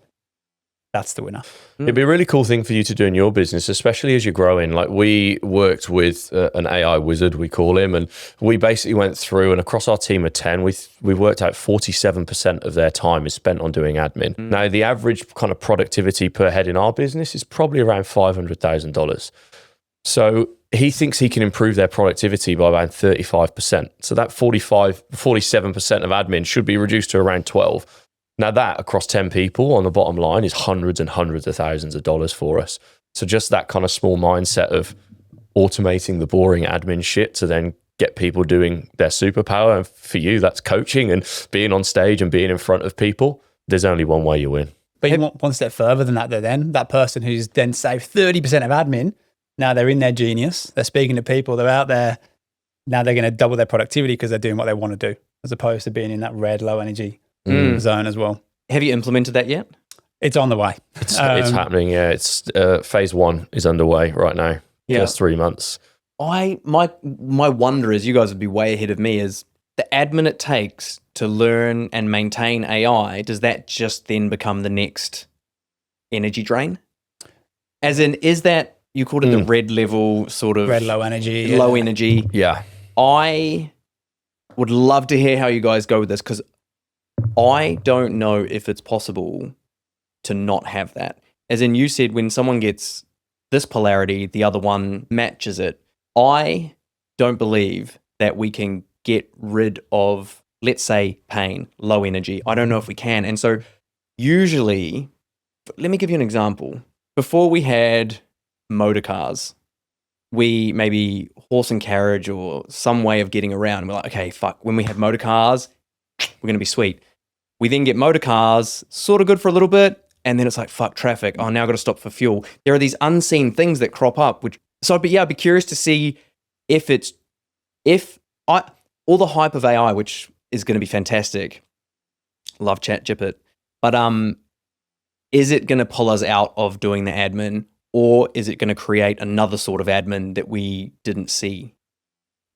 that's the winner. It'd be a really cool thing for you to do in your business, especially as you're growing. Like we worked with an AI wizard, we call him, and we basically went through, and across our team of 10, we worked out 47% of their time is spent on doing admin. Now, the average kind of productivity per head in our business is probably around $500,000. So he thinks he can improve their productivity by around 35%. So that 47% of admin should be reduced to around 12. Now that across 10 people on the bottom line is hundreds and hundreds of thousands of dollars for us. So just that kind of small mindset of automating the boring admin shit to then get people doing their superpower. And for you, that's coaching and being on stage and being in front of people. There's only one way you win. But you want one step further than that though, then that person who's then saved 30% of admin, now they're in their genius, they're speaking to people, they're out there, now they're going to double their productivity because they're doing what they want to do, as opposed to being in that red, low energy zone as well. Have you implemented that yet? It's on the way. It's happening, yeah. It's phase 1 is underway right now. Yeah. First 3 months. My wonder is, you guys would be way ahead of me, is the admin it takes to learn and maintain AI, does that just then become the next energy drain? As in, is that, you called it the red level sort of... Red, low energy. Low energy. Yeah. I would love to hear how you guys go with this, because I don't know if it's possible to not have that. As in, you said, when someone gets this polarity, the other one matches it. I don't believe that we can get rid of, let's say, pain, low energy. I don't know if we can. And so usually, let me give you an example. Before we had motor cars, we maybe horse and carriage or some way of getting around. We're like, okay, fuck, when we have motor cars, we're going to be sweet. We then get motor cars, sort of good for a little bit, and then it's like, fuck, traffic. Oh, now I've got to stop for fuel. There are these unseen things that crop up, I'd be curious to see all the hype of AI, which is going to be fantastic. Love ChatGPT. But is it going to pull us out of doing the admin, or is it going to create another sort of admin that we didn't see?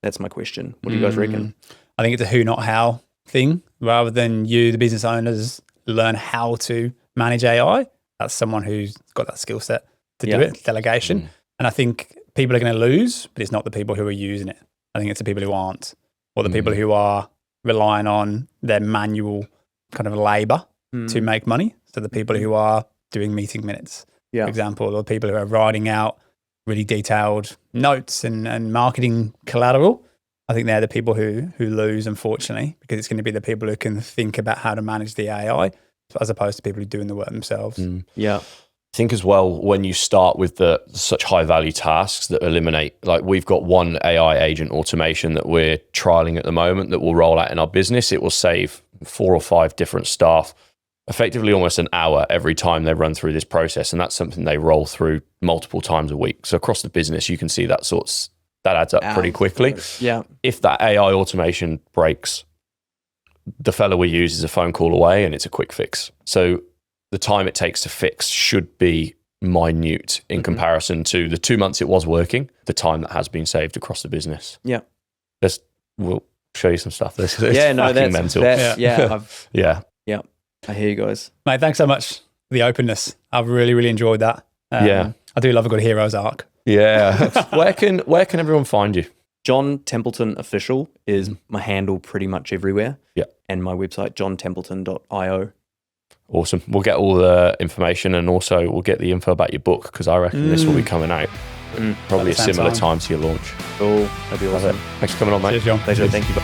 That's my question. What do you guys reckon? I think it's a who, not how thing. Rather than you, the business owners, learn how to manage AI, that's someone who's got that skill set to do it, delegation. And I think people are going to lose, but it's not the people who are using it. I think it's the people who aren't, or the people who are relying on their manual kind of labor to make money. So the people who are doing meeting minutes, for example, or people who are writing out really detailed notes and marketing collateral. I think they're the people who lose, unfortunately, because it's going to be the people who can think about how to manage the AI as opposed to people who are doing the work themselves. Yeah. I think as well, when you start with such high value tasks that eliminate, like we've got one AI agent automation that we're trialing at the moment that will roll out in our business. It will save 4 or 5 different staff effectively almost an hour every time they run through this process. And that's something they roll through multiple times a week. So across the business, you can see that adds up pretty quickly. Yeah. If that AI automation breaks, the fellow we use is a phone call away and it's a quick fix. So the time it takes to fix should be minute in comparison to the 2 months it was working, the time that has been saved across the business. Yeah. We'll show you some stuff. That's mental. Yeah. I hear you guys. Mate, thanks so much for the openness. I've really, really enjoyed that. I do love a good hero's arc. Yeah. Where can everyone find you? John Templeton Official is my handle pretty much everywhere. Yeah. And my website, johntempleton.io. Awesome. We'll get all the information, and also we'll get the info about your book, because I reckon this will be coming out probably a similar time to your launch. Cool. That'd be awesome. Thanks for coming on, mate. Cheers, John. Pleasure. Thank you.